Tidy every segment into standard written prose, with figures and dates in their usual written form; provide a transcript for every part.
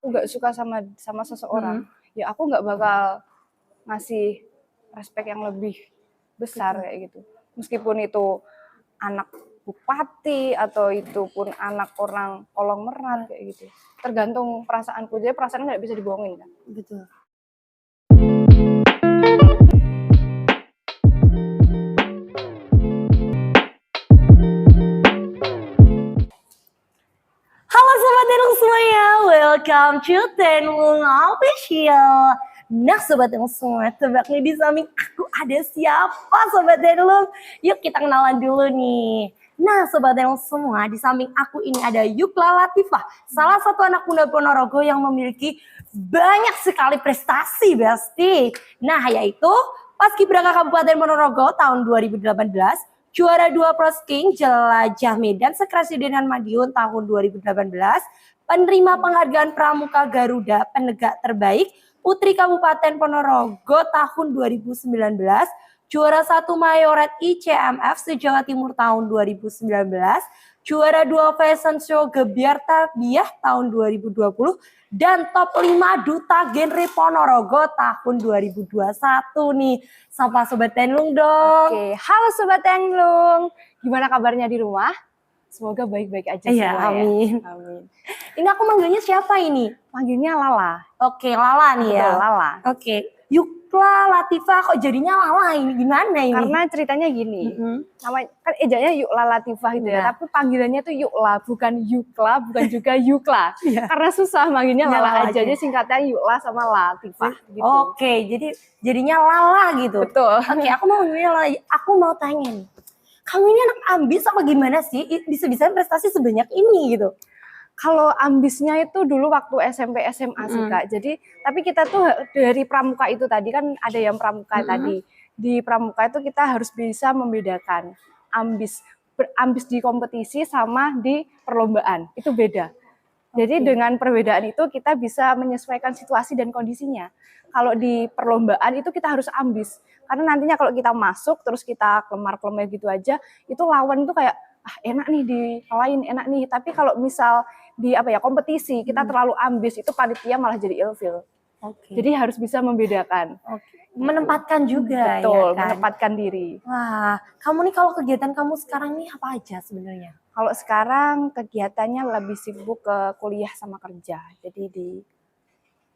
aku nggak suka sama seseorang, ya aku nggak bakal ngasih respect yang lebih besar kayak gitu. Meskipun itu anak bupati atau itu pun anak orang kolong merat kayak gitu. Tergantung perasaanku. Jadi perasaan nggak bisa dibohongin kan. Betul. Halo Sobat Tenung semuanya, welcome to Tenung Official. Nah Sobat Tenung semua, tebak nih di samping aku ada siapa Sobat Tenung? Yuk kita kenalan dulu nih. Nah Sobat Tenung semua, di samping aku ini ada Yukla Latifah, salah satu anak muda Ponorogo yang memiliki banyak sekali prestasi Besti. Nah yaitu Paskibraka Kabupaten Ponorogo tahun 2018, juara 2 Prosking Jelajah Medan Sekresidenan Madiun tahun 2018, penerima penghargaan Pramuka Garuda Penegak Terbaik Putri Kabupaten Ponorogo tahun 2019, juara 1 Mayoret ICMF se-Jawa Timur tahun 2019, juara 2 Fashion Show Gebiar Tarbiyah tahun 2020, dan top 5 Duta Genre Ponorogo tahun 2021 nih. Sapa Sobat Tenlung dong. Oke, halo Sobat Tenlung. Gimana kabarnya di rumah? Semoga baik-baik aja Iya, semua amin. ya. Amin. Ini aku manggilnya siapa ini? Panggilnya Lala. Oke, Lala nih ya. Betul, Lala. Oke, Yukla Latifah kok jadinya Lala ini gimana ini? Karena ceritanya gini, namanya kan ejanya Yukla Latifah gitu ya, tapi panggilannya tuh Yukla, bukan Yukla, bukan juga Yukla. Karena susah manggilnya Lala aja, jadi singkatnya Yukla sama Latifah gitu. Oke, jadi jadinya Lala gitu. Betul. Oke, aku mau Lala, aku mau tanya nih. Kamu ini anak ambis apa gimana sih? Bisa-bisa prestasi sebanyak ini gitu. Kalau ambisnya itu dulu waktu SMP SMA sih Kak. Jadi tapi kita tuh dari pramuka itu tadi kan ada yang pramuka tadi. Di pramuka itu kita harus bisa membedakan ambis di kompetisi sama di perlombaan. Itu beda. Jadi dengan perbedaan itu kita bisa menyesuaikan situasi dan kondisinya. Kalau di perlombaan itu kita harus ambis. Karena nantinya kalau kita masuk terus kita kelemar-kelemar gitu aja, itu lawan itu kayak enak nih di lain enak nih. Tapi kalau misal di kompetisi kita terlalu ambis, itu panitia malah jadi ilfil. Jadi harus bisa membedakan. Menempatkan juga. Betul, ya kan? menempatkan diri. Wah, kamu nih kalau kegiatan kamu sekarang nih apa aja sebenarnya? Kalau sekarang kegiatannya lebih sibuk ke kuliah sama kerja. Jadi di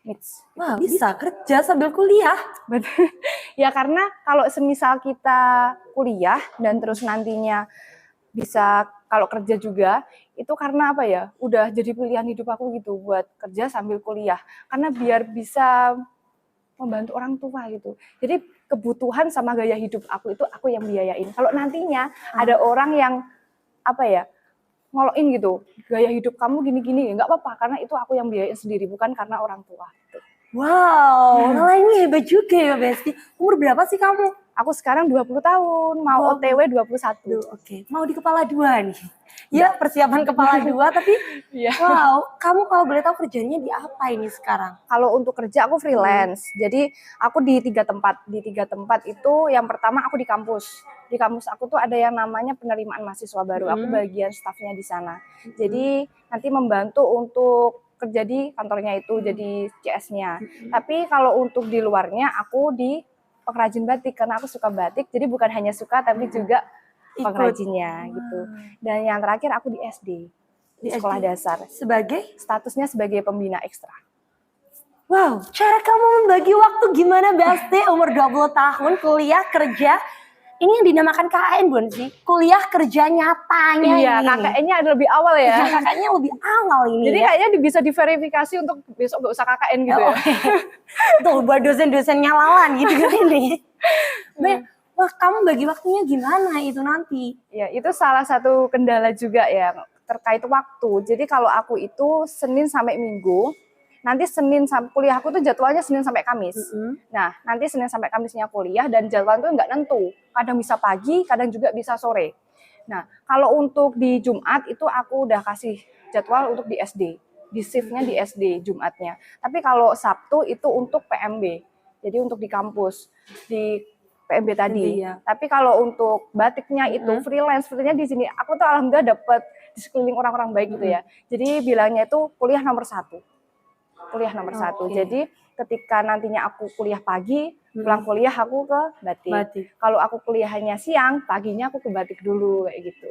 mix. Wah, bisa kerja sambil kuliah. Betul. Ya karena kalau semisal kita kuliah dan terus nantinya bisa kalau kerja juga, itu karena apa ya? Udah jadi pilihan hidup aku gitu buat kerja sambil kuliah. Karena biar bisa membantu orang tua gitu. Jadi kebutuhan sama gaya hidup aku itu aku yang biayain. Kalau nantinya ada orang yang ngoloin gitu, gaya hidup kamu gini-gini, nggak apa-apa karena itu aku yang biayain sendiri, bukan karena orang tua. Gitu. Wow, Lala ini hebat juga ya Besti. Umur berapa sih kamu? Aku sekarang 20 tahun, mau OTW 21. Oke, mau di kepala 2 nih. Ya, persiapan kepala 2 tapi wow, kamu kalau boleh tahu kerjanya di apa ini sekarang? Kalau untuk kerja aku freelance. Jadi aku di 3 tempat. Di 3 tempat itu yang pertama aku di kampus. Di kampus aku tuh ada yang namanya penerimaan mahasiswa baru. Aku bagian stafnya di sana. Jadi nanti membantu untuk kerja di kantornya itu jadi CS-nya. Tapi kalau untuk di luarnya aku di pengrajin batik karena aku suka batik. Jadi bukan hanya suka tapi juga pengrajinnya gitu. Dan yang terakhir aku di SD. Di sekolah dasar. Sebagai? Statusnya sebagai pembina ekstra. Wow, cara kamu membagi waktu gimana Besti? Umur 20 tahun, kuliah, kerja. Ini yang dinamakan KKN bukan sih? Kuliah kerja nyatanya. Iya, KKN-nya ada lebih awal ya. KKN-nya lebih awal ini. Jadi kayaknya bisa diverifikasi untuk besok gak usah KKN gitu ya. Tuh buat dosen-dosennya lawan gitu kan ini. Wah, kamu bagi waktunya gimana itu nanti? Ya, itu salah satu kendala juga ya terkait waktu. Jadi kalau aku itu Senin sampai Minggu, nanti Senin sampai kuliah aku tuh jadwalnya Senin sampai Kamis. Nah, nanti Senin sampai Kamisnya kuliah dan jadwal itu nggak nentu. Kadang bisa pagi, kadang juga bisa sore. Nah, kalau untuk di Jumat itu aku udah kasih jadwal untuk di SD. Di shiftnya di SD Jumatnya. Tapi kalau Sabtu itu untuk PMB. Jadi untuk di kampus. Di PMB tadi. Tapi kalau untuk batiknya itu freelance-nya di sini aku tuh alhamdulillah dapat di sekeliling orang-orang baik gitu ya. Jadi bilangnya itu kuliah nomor 1. Kuliah nomor satu. Oke. Jadi ketika nantinya aku kuliah pagi, pulang kuliah aku ke batik. Batik. Kalau aku kuliahnya siang, paginya aku ke batik dulu kayak gitu.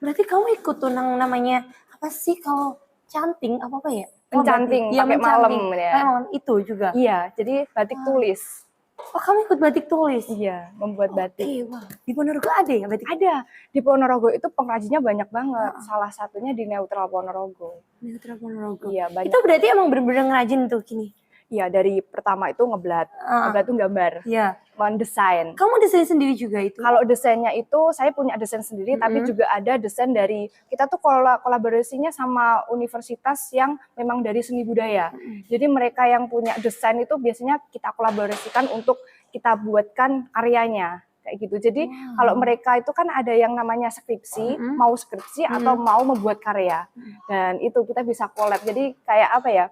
Berarti kamu ikut tuh namanya apa sih kalau canting apa ya? Mencanting, Iya, pakai malam ya. Pakai malam itu juga. Iya, jadi batik tulis. Oh, kamu ikut batik tulis? Iya, membuat batik. Oke, wah. Di Ponorogo ada ya batik? Ada. Di Ponorogo itu pengrajinnya banyak banget. Salah satunya di Neutral Ponorogo. Neutral Ponorogo. Iya, banyak. Itu berarti emang bener-bener ngerajin tuh gini? Iya, dari pertama itu ngeblat. Ngeblat itu gambar. Iya. Mendesain. Kamu desain sendiri juga itu? Kalau desainnya itu saya punya desain sendiri, tapi juga ada desain dari kita tuh kolaborasinya sama universitas yang memang dari seni budaya. Jadi mereka yang punya desain itu biasanya kita kolaborasikan untuk kita buatkan karyanya kayak gitu. Jadi kalau mereka itu kan ada yang namanya skripsi, mau skripsi atau mau membuat karya, dan itu kita bisa collab. Jadi kayak apa ya?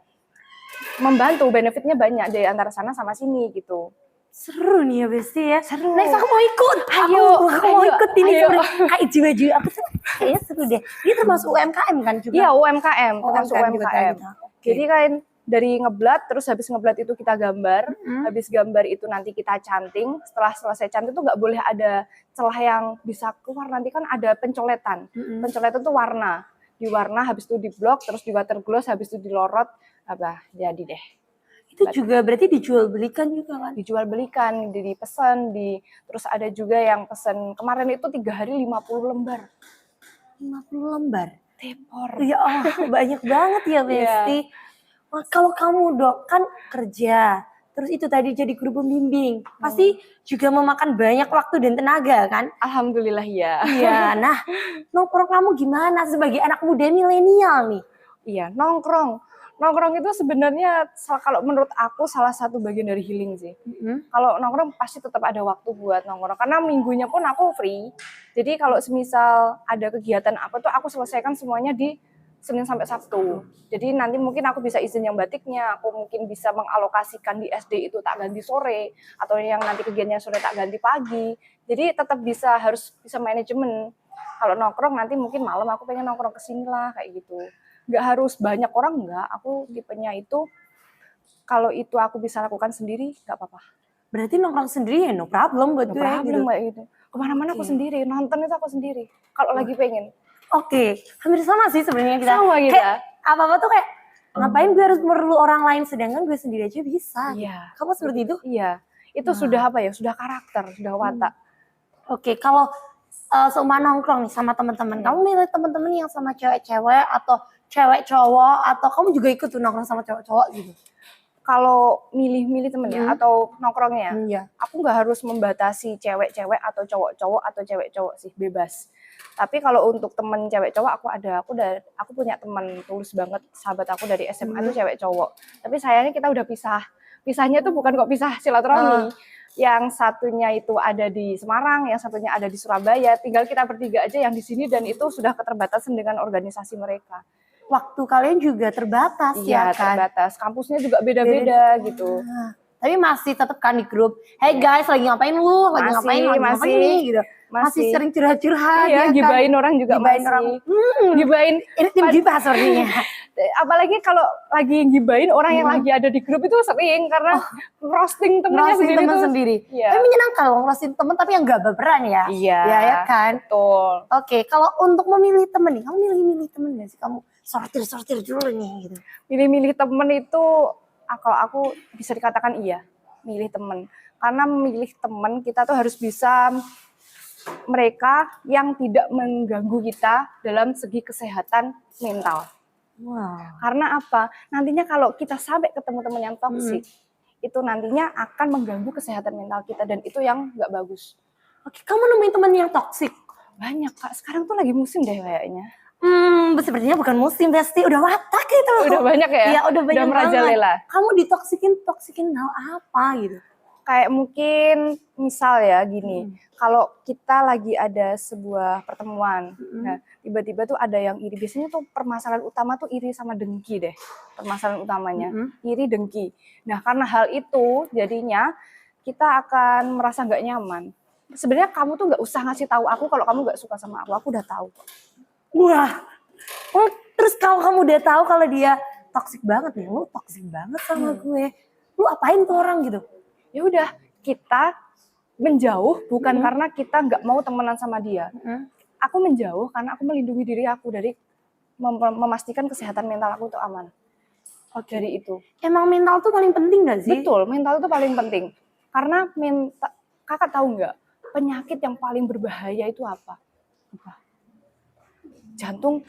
Membantu, benefitnya banyak dari antara sana sama sini gitu. Seru nih ya Besti ya. Seru. Next aku mau ikut. Aku mau ikut ini sebenarnya. Kayak jiwa-jiwa aku tuh kayaknya seru deh. Ini termasuk UMKM kan juga? Iya, UMKM, termasuk UMKM juga UMKM. gitu. Jadi kan dari ngeblat, terus habis ngeblat itu kita gambar, habis gambar itu nanti kita canting. Setelah selesai canting tuh nggak boleh ada celah yang bisa keluar, nanti kan ada pencoletan. Pencoletan tuh warna, diwarna, habis itu diblok, terus di water gloss, habis itu dilorot, apa jadi deh. Itu juga berarti dijual belikan juga kan? Dijual belikan, dipesan, terus ada juga yang pesan kemarin itu 3 hari 50 lembar. 50 lembar? Tepor. Ya banyak banget ya Besti. Wah, kalau kamu dok kan kerja, terus itu tadi jadi guru pembimbing, pasti juga memakan banyak waktu dan tenaga kan? Alhamdulillah ya. Iya, nah nongkrong kamu gimana sebagai anak muda milenial nih? Iya, nongkrong. Nongkrong itu sebenarnya kalau menurut aku salah satu bagian dari healing sih. Kalau nongkrong pasti tetap ada waktu buat nongkrong, karena minggunya pun aku free. Jadi kalau semisal ada kegiatan apa tuh aku selesaikan semuanya di Senin sampai Sabtu. Jadi nanti mungkin aku bisa izin yang batiknya, aku mungkin bisa mengalokasikan di SD itu tak ganti sore, atau yang nanti kegiatannya sore tak ganti pagi. Jadi tetap harus bisa manajemen. Kalau nongkrong nanti mungkin malam aku pengen nongkrong kesini lah kayak gitu. Nggak harus banyak orang, enggak. Aku tipenya itu kalau itu aku bisa lakukan sendiri nggak apa-apa. Berarti nongkrong sendiri ya no problem buat gue gitu. Gitu. Kemana-mana aku sendiri, nonton itu aku sendiri. Kalau lagi pengen. Oke, hampir sama sih sebenarnya kita. Sama kita. Apa-apa tuh kayak ngapain gue harus perlu orang lain sedangkan gue sendiri aja bisa. Iya. Kamu seperti itu? Iya. Itu sudah apa ya? Sudah karakter, sudah watak. Oke, kalau seumpama nongkrong nih sama teman-teman, kamu milih teman-teman yang sama cewek-cewek atau cewek cowok, atau kamu juga ikut tuh nongkrong sama cowok-cowok gitu? Kalau milih-milih temennya atau nongkrongnya, aku nggak harus membatasi cewek-cewek atau cowok-cowok atau cewek cowok sih, bebas. Tapi kalau untuk temen cewek cowok aku punya teman tulus banget, sahabat aku dari SMA tuh cewek cowok. Tapi sayangnya kita udah pisah. Pisahnya tuh bukan kok pisah silaturahmi. Yang satunya itu ada di Semarang, yang satunya ada di Surabaya. Tinggal kita bertiga aja yang di sini, dan itu sudah keterbatasan dengan organisasi mereka. Waktu kalian juga terbatas ya kan? Terbatas. Kampusnya juga beda-beda gitu. Tapi masih tetap kan di grup. Hey guys, lagi ngapain lu? Lagi ngapain nih gitu. Masih sering curhat-curhat. Iya, ya gibain kan? orang juga gibain masih. Orang. Gibain. Ini tim gibah sebenarnya. Apalagi kalau lagi gibain orang yang lagi ada di grup itu sering, karena roasting temennya sendiri. Iya. Tapi menyenangkan loh roasting temen, tapi yang gak berperan ya. Iya. Ya kan? Betul. Oke, kalau untuk memilih temen nih, kamu milih temen gak sih? Kamu sortir dulu nih gitu. Milih temen itu, kalau aku bisa dikatakan iya, milih temen. Karena memilih temen kita tuh harus bisa mereka yang tidak mengganggu kita dalam segi kesehatan mental. Wow. Karena apa? Nantinya kalau kita sampai ketemu teman yang toksik, itu nantinya akan mengganggu kesehatan mental kita, dan itu yang nggak bagus. Oke, kamu nemuin teman yang toksik? Banyak Kak, sekarang tuh lagi musim deh kayaknya. Sepertinya bukan musim, Besti, udah watak gitu. Udah banyak ya? Iya, udah banyak merajalela. Kamu toksikin hal apa gitu? Kayak mungkin misal ya gini, kalau kita lagi ada sebuah pertemuan, nah tiba-tiba tuh ada yang iri. Biasanya tuh permasalahan utama tuh iri sama dengki deh, permasalahan utamanya, iri dengki. Nah karena hal itu jadinya kita akan merasa nggak nyaman. Sebenarnya kamu tuh nggak usah ngasih tahu aku kalau kamu nggak suka sama aku udah tahu. Wah, terus kalau kamu udah tahu kalau dia toxic banget nih, lu toxic banget sama gue. Lu apain tuh orang gitu? Ya udah, kita menjauh bukan karena kita nggak mau temenan sama dia. Aku menjauh karena aku melindungi diri aku dari memastikan kesehatan mental aku itu aman. Dari itu. Emang mental tuh paling penting gak sih? Betul, mental itu paling penting. Karena kakak tahu nggak, penyakit yang paling berbahaya itu apa? Jantung,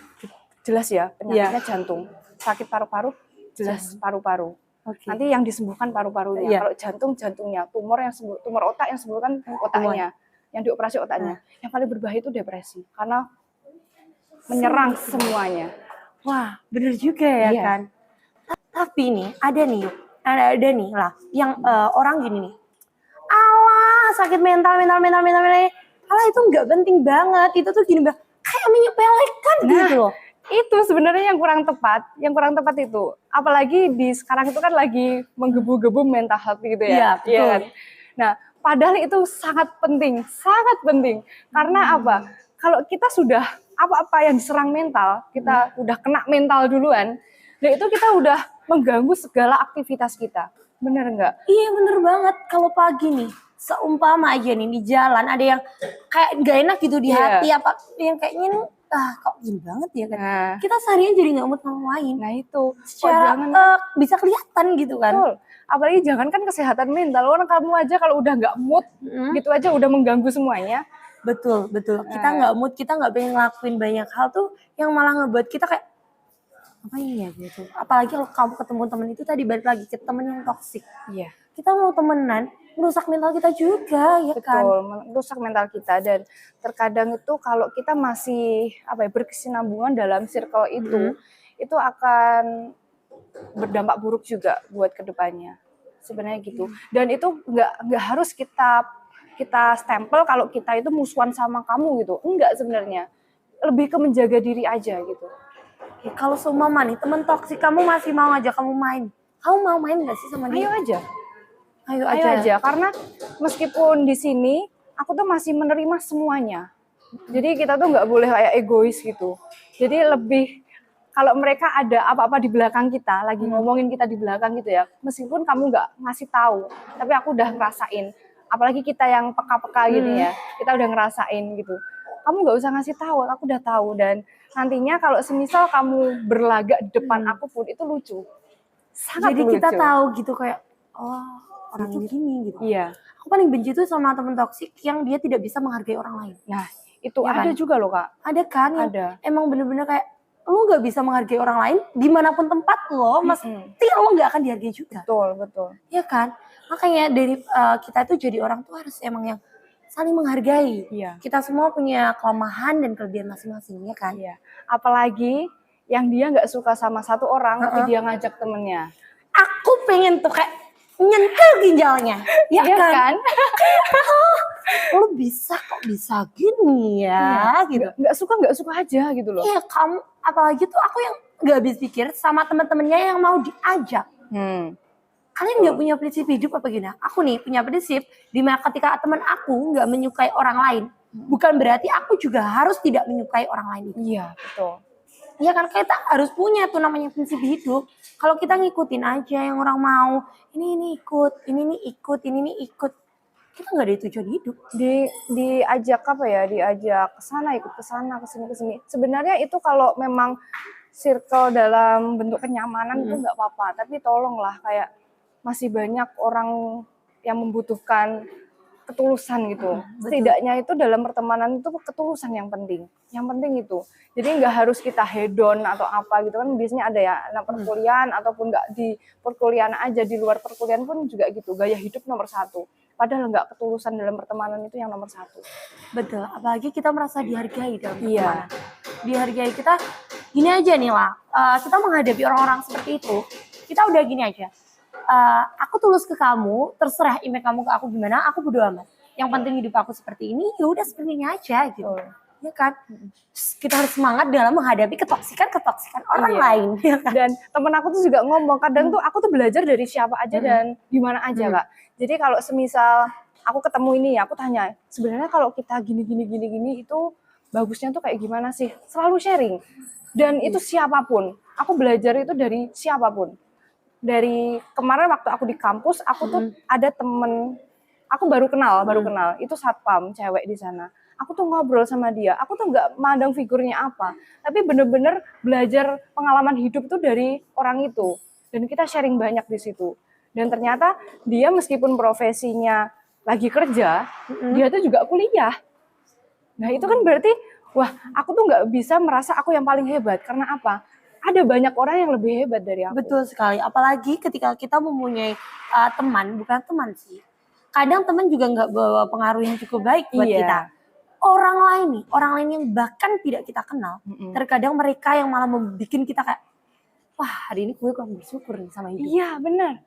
jelas ya, penyakitnya jantung. Sakit paru-paru, jelas paru-paru. Nanti yang disembuhkan paru-parunya. Kalau jantung, jantungnya. Tumor otak yang sembuhkan otaknya. Yang dioperasi otaknya. Yang paling berbahaya itu depresi. Karena menyerang semuanya. Wah, bener juga ya kan? Tapi nih, ada nih lah. Yang orang gini nih. Alah, sakit mental. Alah, itu nggak penting banget. Itu tuh gini banget. Kayak menyepelekan gitu loh. Itu sebenarnya yang kurang tepat. Yang kurang tepat itu. Apalagi di sekarang itu kan lagi menggebu-gebu mental health gitu ya. Iya, betul. Kan? Nah, padahal itu sangat penting. Karena apa? Kalau kita sudah apa-apa yang diserang mental, kita udah kena mental duluan, dan itu kita udah mengganggu segala aktivitas kita. Bener nggak? Iya, bener banget. Kalau pagi nih, seumpama aja nih di jalan ada yang kayak gak enak gitu di hati, apa yang kayaknya nih, kok gini banget ya kan. Kita seharian jadi gak mood ngapain. Nah itu. Secara bisa kelihatan gitu kan. Betul. Apalagi jangankan kesehatan mental, orang kamu aja kalau udah nggak mood, gitu aja udah mengganggu semuanya. Betul. Kita nggak mood, kita nggak pengen ngelakuin banyak hal tuh yang malah ngebuat kita kayak ngapain ya gitu. Apalagi kalau kamu ketemu temen itu tadi balik lagi ke temen yang toksik. Iya. Kita mau temenan, merusak mental kita juga, ya kan? Betul, merusak mental kita. Dan terkadang itu kalau kita masih berkesinambungan dalam circle itu akan berdampak buruk juga buat kedepannya. Sebenarnya gitu. Dan itu nggak harus kita stempel kalau kita itu musuhan sama kamu gitu. Enggak sebenarnya. Lebih ke menjaga diri aja gitu. Ya, kalau seumpama nih temen toksik kamu masih mau ngajak kamu main, kamu mau main nggak sih sama dia? Ayo aja. Karena meskipun di sini aku tuh masih menerima semuanya. Jadi kita tuh nggak boleh kayak egois gitu. Jadi lebih kalau mereka ada apa-apa di belakang kita, lagi ngomongin kita di belakang gitu ya, meskipun kamu nggak ngasih tahu, tapi aku udah ngerasain. Apalagi kita yang peka-peka gitu ya, kita udah ngerasain gitu. Kamu nggak usah ngasih tahu, aku udah tahu. Dan nantinya kalau semisal kamu berlagak di depan aku pun itu lucu. Sangat jadi lucu. kita tahu gitu kayak, oh orang ini gini gitu. Iya. Aku paling benci tuh sama temen toksik yang dia tidak bisa menghargai orang lain. Nah itu ya ada kan? juga loh Kak. Ada kan yang emang bener-bener kayak, lu gak bisa menghargai orang lain dimanapun tempat lo, mesti lo gak akan dihargai juga. Betul. Iya kan? Makanya dari kita tuh jadi orang tuh harus emang yang saling menghargai. Iya. Kita semua punya kelemahan dan kelebihan masing-masing, ya kan? Iya. Apalagi yang dia nggak suka sama satu orang, tapi dia ngajak temennya. Aku pengen tuh kayak nyentil ginjalnya, ya iya kan? Lo kok bisa gini ya, gitu. Nggak suka aja gitu loh. Iya, kamu apalagi tuh aku yang nggak habis pikir sama teman-temannya yang mau diajak. Kalian nggak punya prinsip hidup apa gini? Aku nih punya prinsip dimana ketika teman aku nggak menyukai orang lain, bukan berarti aku juga harus tidak menyukai orang lain. Iya, betul. Iya kan, kita harus punya tuh namanya prinsip hidup. Kalau kita ngikutin aja yang orang mau, ini ikut, ini ikut, kita nggak ada tujuan hidup. Diajak diajak ke sana, ikut ke sana, ke sini. Sebenarnya itu kalau memang circle dalam bentuk kenyamanan itu nggak apa-apa, tapi tolonglah kayak masih banyak orang yang membutuhkan ketulusan gitu. Setidaknya itu dalam pertemanan itu ketulusan yang penting. Yang penting itu. Jadi nggak harus kita hedon atau apa gitu kan, biasanya ada ya anak perkuliahan ataupun nggak di perkuliahan aja, di luar perkuliahan pun juga gitu. Gaya hidup nomor 1. Padahal nggak ketulusan dalam pertemanan itu yang nomor 1. Betul. Apalagi kita merasa dihargai dalam pertemanan. Dihargai kita gini aja nih lah. Kita menghadapi orang-orang seperti itu. Kita udah gini aja. Aku tulus ke kamu, terserah impact kamu ke aku gimana, aku bodo amat. Yang penting hidup aku seperti ini, ya udah seperti ini aja gitu. Ya kan? Kita harus semangat dalam menghadapi ketoksikan orang lain. Ya kan? Dan temen aku tuh juga ngomong, kadang tuh aku tuh belajar dari siapa aja dan di mana aja, Kak. Jadi kalau semisal aku ketemu ini, aku tanya, sebenarnya kalau kita gini itu bagusnya tuh kayak gimana sih, selalu sharing. Dan itu siapapun, aku belajar itu dari siapapun. Dari kemarin waktu aku di kampus, aku tuh ada temen, aku baru kenal, itu satpam cewek di sana. Aku tuh ngobrol sama dia, aku tuh nggak mandang figurnya apa, tapi bener-bener belajar pengalaman hidup tuh dari orang itu. Dan kita sharing banyak di situ. Dan ternyata dia meskipun profesinya lagi kerja, dia tuh juga kuliah. Nah itu kan berarti, wah aku tuh nggak bisa merasa aku yang paling hebat. Karena apa? Ada banyak orang yang lebih hebat dari aku. Betul sekali, apalagi ketika kita mempunyai teman, bukan teman sih. Kadang teman juga nggak bawa pengaruh yang cukup baik buat Iya. kita. Orang lain yang bahkan tidak kita kenal, terkadang mereka yang malah membuat kita kayak, wah hari ini gue kurang bersyukur nih sama hidup. Iya benar.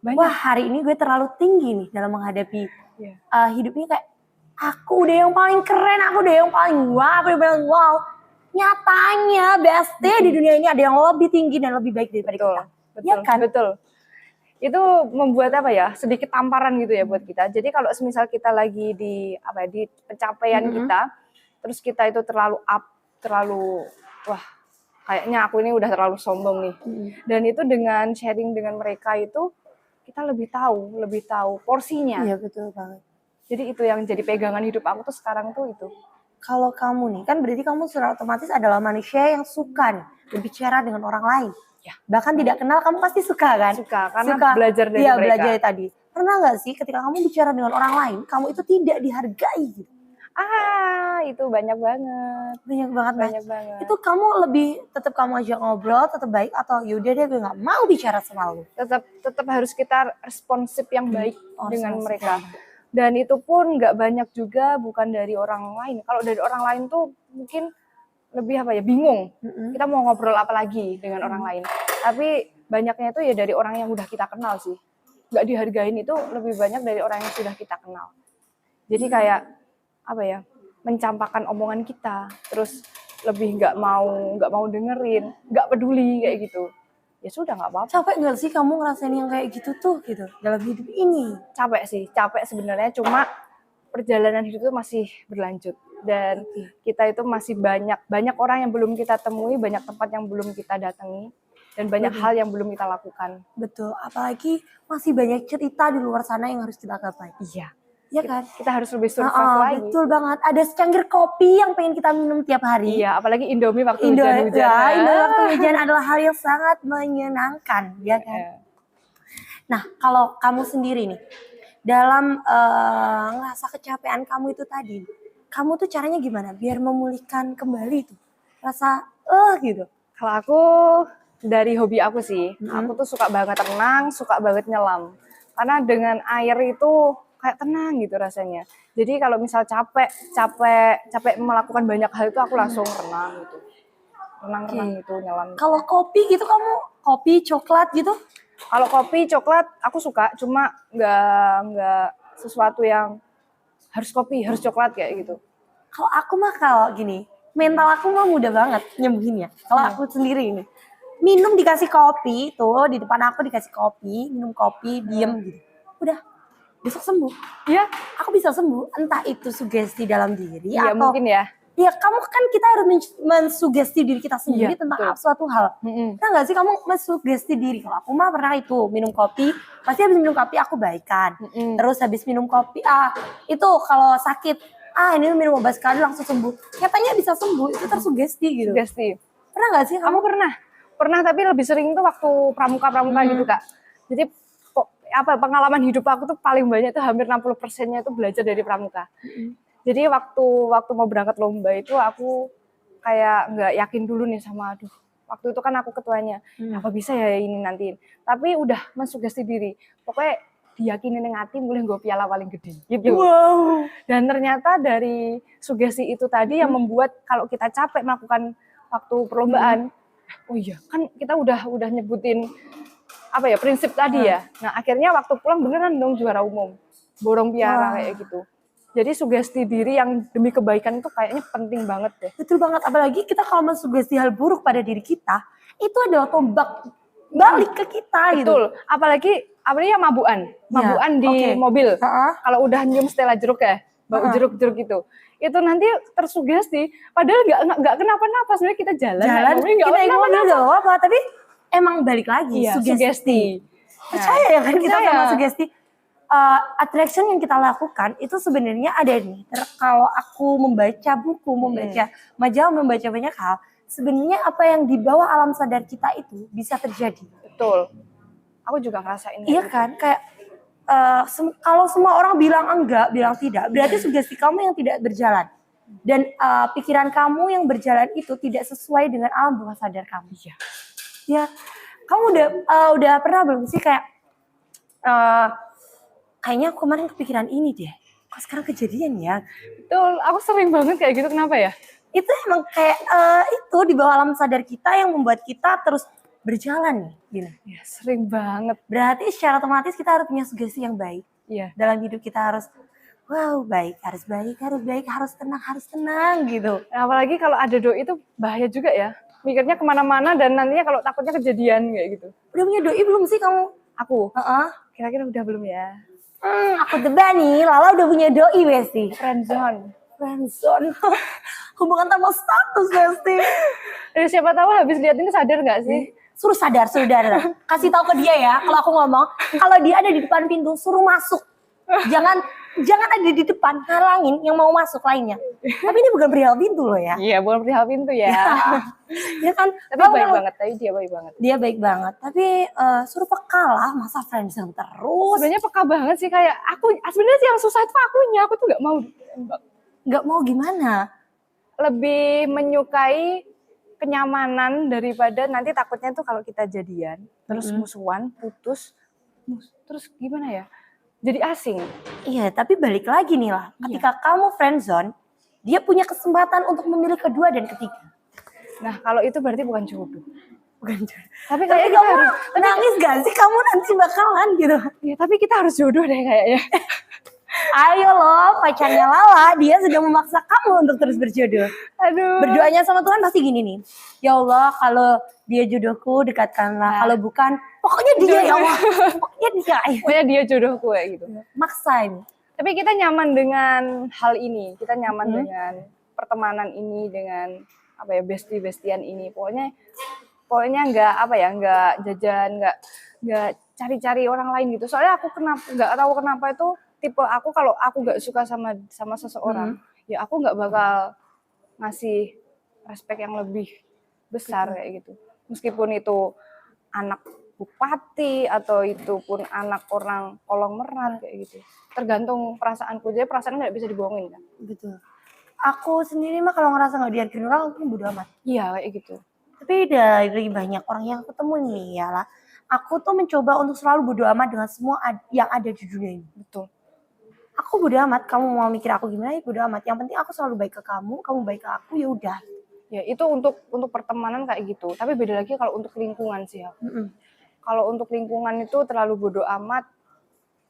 Banyak. Wah hari ini gue terlalu tinggi nih dalam menghadapi hidup ini, kayak aku udah yang paling keren, aku udah yang paling wow, aku udah paling wow. Nyatanya bestie di dunia ini ada yang lebih tinggi dan lebih baik daripada kita. Betul, Ya kan? Betul. Itu membuat apa ya, sedikit tamparan gitu ya buat kita. Jadi kalau semisal kita lagi di apa ya, di pencapaian kita, terus kita itu terlalu wah kayaknya aku ini udah terlalu sombong nih. Dan itu dengan sharing dengan mereka itu kita lebih tahu porsinya. Iya betul banget. Jadi itu yang jadi pegangan hidup aku tuh sekarang tuh itu. Kalau kamu nih, kan berarti kamu secara otomatis adalah manusia yang suka nih berbicara dengan orang lain. Ya. Bahkan tidak kenal kamu pasti suka kan? Suka, karena belajar dari mereka. Belajar tadi. Pernah gak sih ketika kamu bicara dengan orang lain, kamu itu tidak dihargai gitu? Itu banyak banget. Banyak banget. Banyak banget. Itu kamu lebih tetap kamu ajak ngobrol, tetap baik, atau yaudah deh gue gak mau bicara sama lu? Tetap harus kita responsif yang baik dengan mereka. Dan itu pun nggak banyak juga, bukan dari orang lain. Kalau dari orang lain tuh mungkin lebih apa ya, bingung. Kita mau ngobrol apa lagi dengan orang lain. Tapi banyaknya itu ya dari orang yang udah kita kenal sih. Nggak dihargain itu lebih banyak dari orang yang sudah kita kenal. Jadi kayak apa ya, mencampakkan omongan kita, terus lebih nggak mau dengerin, nggak peduli kayak gitu. Ya sudah nggak apa-apa. Capek nggak sih kamu ngerasain yang kayak gitu tuh gitu dalam hidup ini? Capek sebenarnya, cuma perjalanan hidup itu masih berlanjut dan kita itu masih banyak orang yang belum kita temui, banyak tempat yang belum kita datangi, dan banyak hal yang belum kita lakukan. Betul, apalagi masih banyak cerita di luar sana yang harus kita gapai. Iya. Ya kan? Kita harus lebih survive lagi. Betul banget. Ada secangkir kopi yang pengen kita minum tiap hari. Iya, apalagi Indomie waktu hujan-hujan. Indomie waktu hujan adalah hal yang sangat menyenangkan, ya kan? Nah, kalau kamu sendiri nih, dalam ngerasa kecapean kamu itu tadi, kamu tuh caranya gimana biar memulihkan kembali tuh rasa gitu? Kalau aku dari hobi aku sih, aku tuh suka banget renang, suka banget nyelam. Karena dengan air itu kayak tenang gitu rasanya. Jadi kalau misal capek melakukan banyak hal itu aku langsung renang gitu. Renang gitu, nyelam. Kalau kopi gitu, kamu kopi coklat gitu? Kalau kopi coklat aku suka, cuma nggak sesuatu yang harus kopi, harus coklat kayak gitu. Kalau aku mah kalau gini, mental aku mah mudah banget nyembuhinnya. Kalau aku sendiri ini, minum dikasih kopi tuh di depan aku dikasih kopi, minum kopi, diem gitu. Udah, besok sembuh. Iya, aku bisa sembuh. Entah itu sugesti dalam diri atau mungkin ya. Ya kamu kan kita harus mensugesti diri kita sendiri tentang suatu hal. Pernah nggak sih kamu mensugesti diri? Kalau aku mah pernah itu minum kopi, pasti habis minum kopi aku baikan. Terus habis minum kopi, itu kalau sakit, ini minum obat sekali langsung sembuh. Katanya bisa sembuh, itu tersugesti gitu. Sugesti. Pernah nggak sih kamu? Pernah tapi lebih sering itu waktu pramuka gitu Kak. Jadi pengalaman hidup aku tuh paling banyak tuh hampir 60%-nya itu belajar dari pramuka. Jadi waktu mau berangkat lomba itu aku kayak nggak yakin dulu nih sama waktu itu kan aku ketuanya, apa bisa ya ini nanti. Tapi udah mensugesti diri, pokoknya diyakinin yang hati mulai gue piala paling gede gitu. Wow. Dan ternyata dari sugesti itu tadi yang membuat kalau kita capek melakukan waktu perlombaan, oh iya kan kita udah nyebutin apa ya prinsip tadi ya. Nah akhirnya waktu pulang beneran dong juara umum, borong piala kayak gitu. Jadi sugesti diri yang demi kebaikan itu kayaknya penting banget deh. Betul banget, apalagi kita kalau mensugesti hal buruk pada diri kita, itu adalah tombak balik ke kita gitu. Betul, apalagi yang mabuan di mobil. Kalau udah nyium Stella jeruk ya, bau jeruk-jeruk itu nanti tersugesti, padahal nggak kenapa-napa, sebenarnya kita jalan kita ngomong nggak apa-apa, tapi emang balik lagi sugesti. Percaya ya kan kita sama sugesti. Attraction yang kita lakukan itu sebenarnya ada nih. Kalau aku membaca buku, membaca majalah, membaca banyak hal, sebenarnya apa yang di bawah alam sadar kita itu bisa terjadi. Betul. Aku juga ngerasain. Iya kan, kayak kalau semua orang bilang enggak, bilang tidak, berarti sugesti kamu yang tidak berjalan. Dan pikiran kamu yang berjalan itu tidak sesuai dengan alam bawah sadar kamu. Iya. Ya, kamu udah pernah belum sih kayak kayaknya aku kemarin kepikiran ini deh. Kok sekarang kejadian ya? Betul, aku sering banget kayak gitu. Kenapa ya? Itu emang kayak itu di bawah alam sadar kita yang membuat kita terus berjalan nih, Bila. Ya, sering banget. Berarti secara otomatis kita harus punya sugesti yang baik. Iya. Dalam hidup kita harus baik, harus tenang gitu. Nah, apalagi kalau ada doi itu bahaya juga ya. Mikirnya kemana-mana dan nantinya kalau takutnya kejadian kayak gitu. Udah punya doi belum sih kamu? Aku? Kira-kira udah belum ya? Aku tebak nih, Lala udah punya doi Besti. Friendzone. Hubungan tanpa status Besti. Siapa tahu habis lihat ini sadar nggak sih? Suruh sadar. Kasih tahu ke dia ya, kalau aku ngomong, kalau dia ada di depan pintu, suruh masuk. Jangan ada di depan, halangin yang mau masuk lainnya. Tapi ini bukan perihal pintu loh ya. Iya, bukan perihal pintu ya. Ya kan? Tapi baik banget, dia baik banget. Dia baik banget, tapi suruh peka lah, masa friendzone terus. Sebenarnya peka banget sih, kayak aku, sebenarnya yang susah itu akunya, aku tuh nggak mau gimana. Lebih menyukai kenyamanan daripada nanti takutnya tuh kalau kita jadian, terus musuhan, putus, terus gimana ya? Jadi asing. Iya, tapi balik lagi nih lah. Ketika kamu friendzone, dia punya kesempatan untuk memilih kedua dan ketiga. Nah, kalau itu berarti bukan jodoh. Bukan jodoh. Tapi kamu harus nangis gak sih kamu nanti bakalan gitu. Ya, tapi kita harus jodoh deh kayaknya. Ayo loh, pacarnya Lala, dia sudah memaksa kamu untuk terus berjodoh. Aduh. Berdoanya sama Tuhan pasti gini nih. Ya Allah, kalau dia jodohku, dekatkanlah. Kalau bukan, pokoknya dia ya Allah. Pokoknya dia jodohku ya gitu. Maksa ini. Tapi kita nyaman dengan hal ini. Kita nyaman dengan pertemanan ini, dengan bestie-bestian ini. Pokoknya nggak jajan, nggak cari-cari orang lain gitu. Soalnya aku nggak tahu kenapa itu tipe aku, kalau aku nggak suka sama seseorang, ya aku nggak bakal ngasih respect yang lebih besar kayak gitu. Meskipun itu anak bupati atau itu pun anak orang kolong merat kayak gitu. Tergantung perasaanku, jadi perasaan nggak bisa dibohongin kan. Betul. Aku sendiri mah kalau ngerasa nggak dihargain orang, aku bodo amat. Iya kayak gitu. Tapi dari banyak orang yang aku ketemu nih ya lah, aku tuh mencoba untuk selalu bodo amat dengan semua yang ada di dunia ini. Betul. Aku bodo amat, kamu mau mikir aku gimana ya bodo amat. Yang penting aku selalu baik ke kamu baik ke aku, ya udah. Ya itu untuk pertemanan kayak gitu. Tapi beda lagi kalau untuk lingkungan sih ya. Kalau untuk lingkungan itu terlalu bodo amat,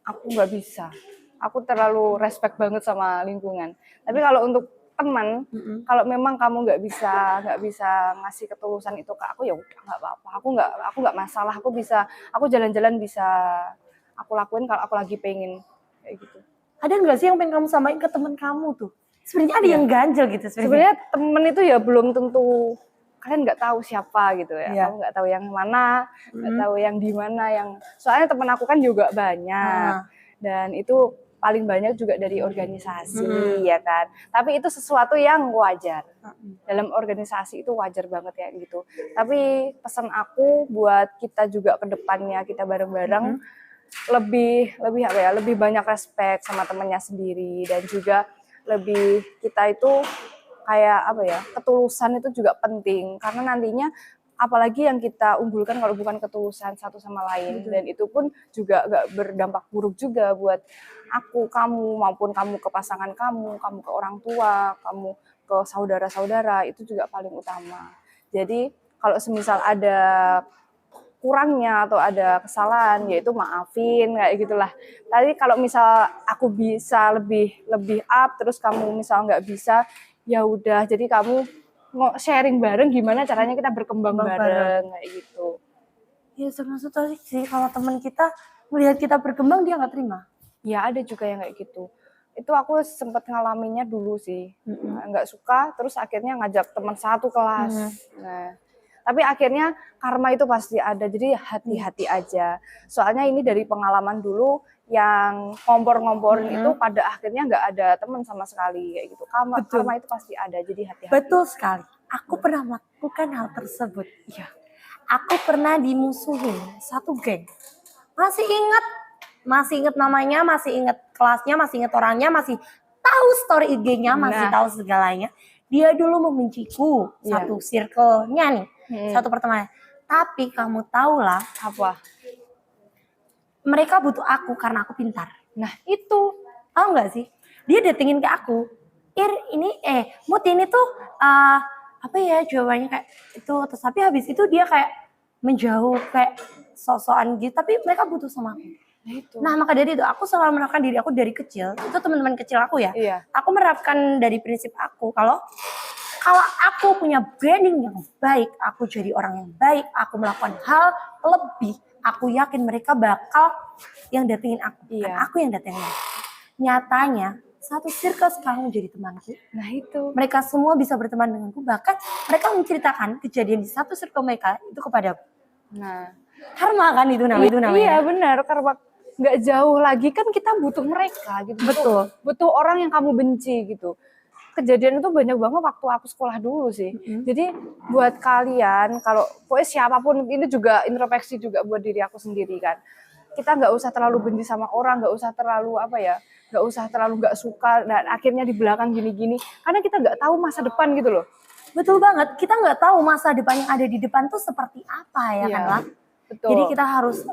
aku nggak bisa. Aku terlalu respect banget sama lingkungan. Tapi kalau untuk teman, kalau memang kamu nggak bisa ngasih ketulusan itu ke aku, ya udah nggak apa-apa. Aku nggak masalah. Aku jalan-jalan bisa aku lakuin kalau aku lagi pengen kayak gitu. Ada nggak sih yang pengen kamu samain ke teman kamu tuh? Sebenarnya ada yang ganjel gitu. Sebenarnya temen itu ya belum tentu kalian nggak tahu siapa gitu ya. Kamu nggak tahu yang mana, nggak tahu yang di mana. Soalnya temen aku kan juga banyak dan itu paling banyak juga dari organisasi ya kan. Tapi itu sesuatu yang wajar. Dalam organisasi itu wajar banget ya gitu. Tapi pesan aku buat kita juga ke depannya, kita bareng-bareng lebih banyak respect sama temannya sendiri, dan juga lebih kita itu kayak ketulusan itu juga penting, karena nantinya apalagi yang kita unggulkan kalau bukan ketulusan satu sama lain. Dan itu pun juga gak berdampak buruk juga buat aku, kamu, maupun kamu ke pasangan kamu ke orang tua, kamu ke saudara-saudara, itu juga paling utama. Jadi kalau semisal ada kurangnya atau ada kesalahan, yaitu maafin kayak gitulah. Tadi kalau misal aku bisa lebih up, terus kamu misal nggak bisa, ya udah. Jadi kamu sharing bareng gimana caranya kita berkembang bareng kayak gitu. Ya termasuk sih kalau teman kita melihat kita berkembang dia nggak terima. Ya ada juga yang kayak gitu. Itu aku sempet ngalaminnya dulu sih. Nggak suka, terus akhirnya ngajak teman satu kelas. Nah, tapi akhirnya karma itu pasti ada, jadi hati-hati aja. Soalnya ini dari pengalaman dulu yang ngompor-ngomporin itu pada akhirnya nggak ada teman sama sekali kayak gitu. Karma itu pasti ada, jadi hati-hati. Betul sekali. Aku pernah melakukan hal tersebut. Iya. Aku pernah dimusuhin satu geng. Masih ingat namanya, masih ingat kelasnya, masih ingat orangnya, masih tahu story IG-nya, masih tahu segalanya. Dia dulu membenciku, satu circle-nya nih, satu pertemanan. Tapi kamu tahu lah Apa? Mereka butuh aku karena aku pintar. Nah itu, Tahu nggak sih? Dia datengin ke aku. Mut ini tuh apa ya jawabannya kayak itu. Terus tapi habis itu dia kayak menjauh kayak sosokan gitu. Tapi mereka butuh sama aku. Nah maka dari itu aku selalu menerapkan diri aku dari kecil. Itu teman-teman kecil aku ya. Iya. Aku menerapkan dari prinsip aku kalau aku punya branding yang baik, aku jadi orang yang baik, aku melakukan hal lebih, aku yakin mereka bakal yang datengin aku. Iya. Bukan aku yang datengin mereka. Nyatanya satu circle sekarang menjadi temanku. Nah itu. Mereka semua bisa berteman denganku, bahkan mereka menceritakan kejadian di satu circle mereka itu kepadaku. Nah, Karma kan itu namanya. Iya benar, karena nggak jauh lagi kan kita butuh mereka gitu. Betul. Butuh orang yang kamu benci gitu. Kejadian itu banyak banget waktu aku sekolah dulu sih. Jadi buat kalian, kalau pokoknya siapapun, ini juga introspeksi juga buat diri aku sendiri kan. Kita nggak usah terlalu benci sama orang, nggak usah terlalu nggak suka dan akhirnya di belakang gini-gini. Karena kita nggak tahu masa depan gitu loh. Betul banget, kita nggak tahu masa depan yang ada di depan tuh seperti apa ya kan lah. Betul. Jadi kita harus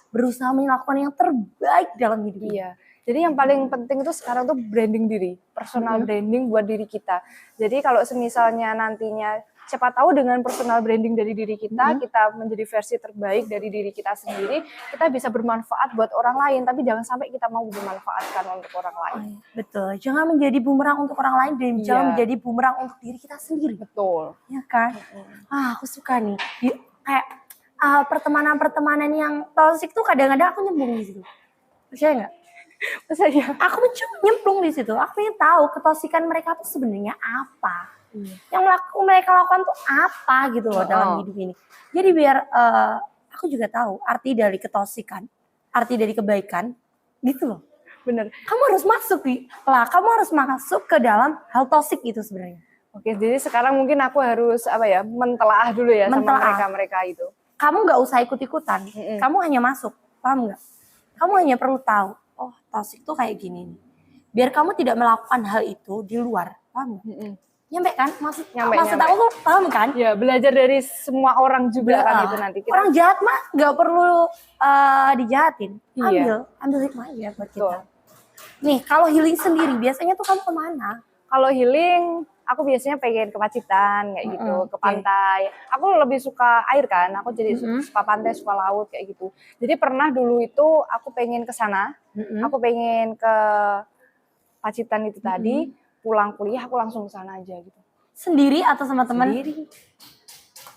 berusaha melakukan yang terbaik dalam hidup ini. Iya. Jadi yang paling penting itu sekarang tuh branding diri, personal branding buat diri kita. Jadi kalau semisalnya nantinya, siapa tahu dengan personal branding dari diri kita, kita menjadi versi terbaik dari diri kita sendiri, kita bisa bermanfaat buat orang lain, tapi jangan sampai kita mau dimanfaatkan untuk orang lain. Betul, jangan menjadi bumerang untuk orang lain dan jangan menjadi bumerang untuk diri kita sendiri. Betul. Ya kan? Aku suka nih, kayak pertemanan-pertemanan yang toxic tuh kadang-kadang aku nyembung di situ. Percaya nggak? Saya Aku nyemplung di situ. Aku ingin tahu ketosikan mereka tuh sebenarnya apa. Yang mereka lakukan tuh apa gitu loh dalam hidup ini. Jadi biar aku juga tahu arti dari ketosikan, arti dari kebaikan, gitu loh. bener. Kamu harus masuk kamu harus masuk ke dalam hal toksik itu sebenarnya. Oke, jadi sekarang mungkin aku harus mentelaah dulu ya sama mereka itu. Kamu nggak usah ikut-ikutan, kamu hanya masuk, paham nggak? Kamu hanya perlu tahu, oh toksik tuh kayak gini nih. Biar kamu tidak melakukan hal itu di luar, paham nggak? Nyampe kan? Maksud aku tuh paham kan? Ya, belajar dari semua orang juga kan itu nanti. Orang jahat mah nggak perlu dijahatin. Ambil hikmahnya buat kita. Nih, kalau healing sendiri biasanya tuh kamu kemana? Kalau healing, aku biasanya pengen ke Pacitan kayak gitu, ke pantai. Aku lebih suka air kan, aku jadi suka pantai, suka laut kayak gitu. Jadi pernah dulu itu aku pengen ke sana, aku pengen ke Pacitan itu tadi. Pulang kuliah aku langsung ke sana aja gitu. Sendiri atau sama teman? Sendiri.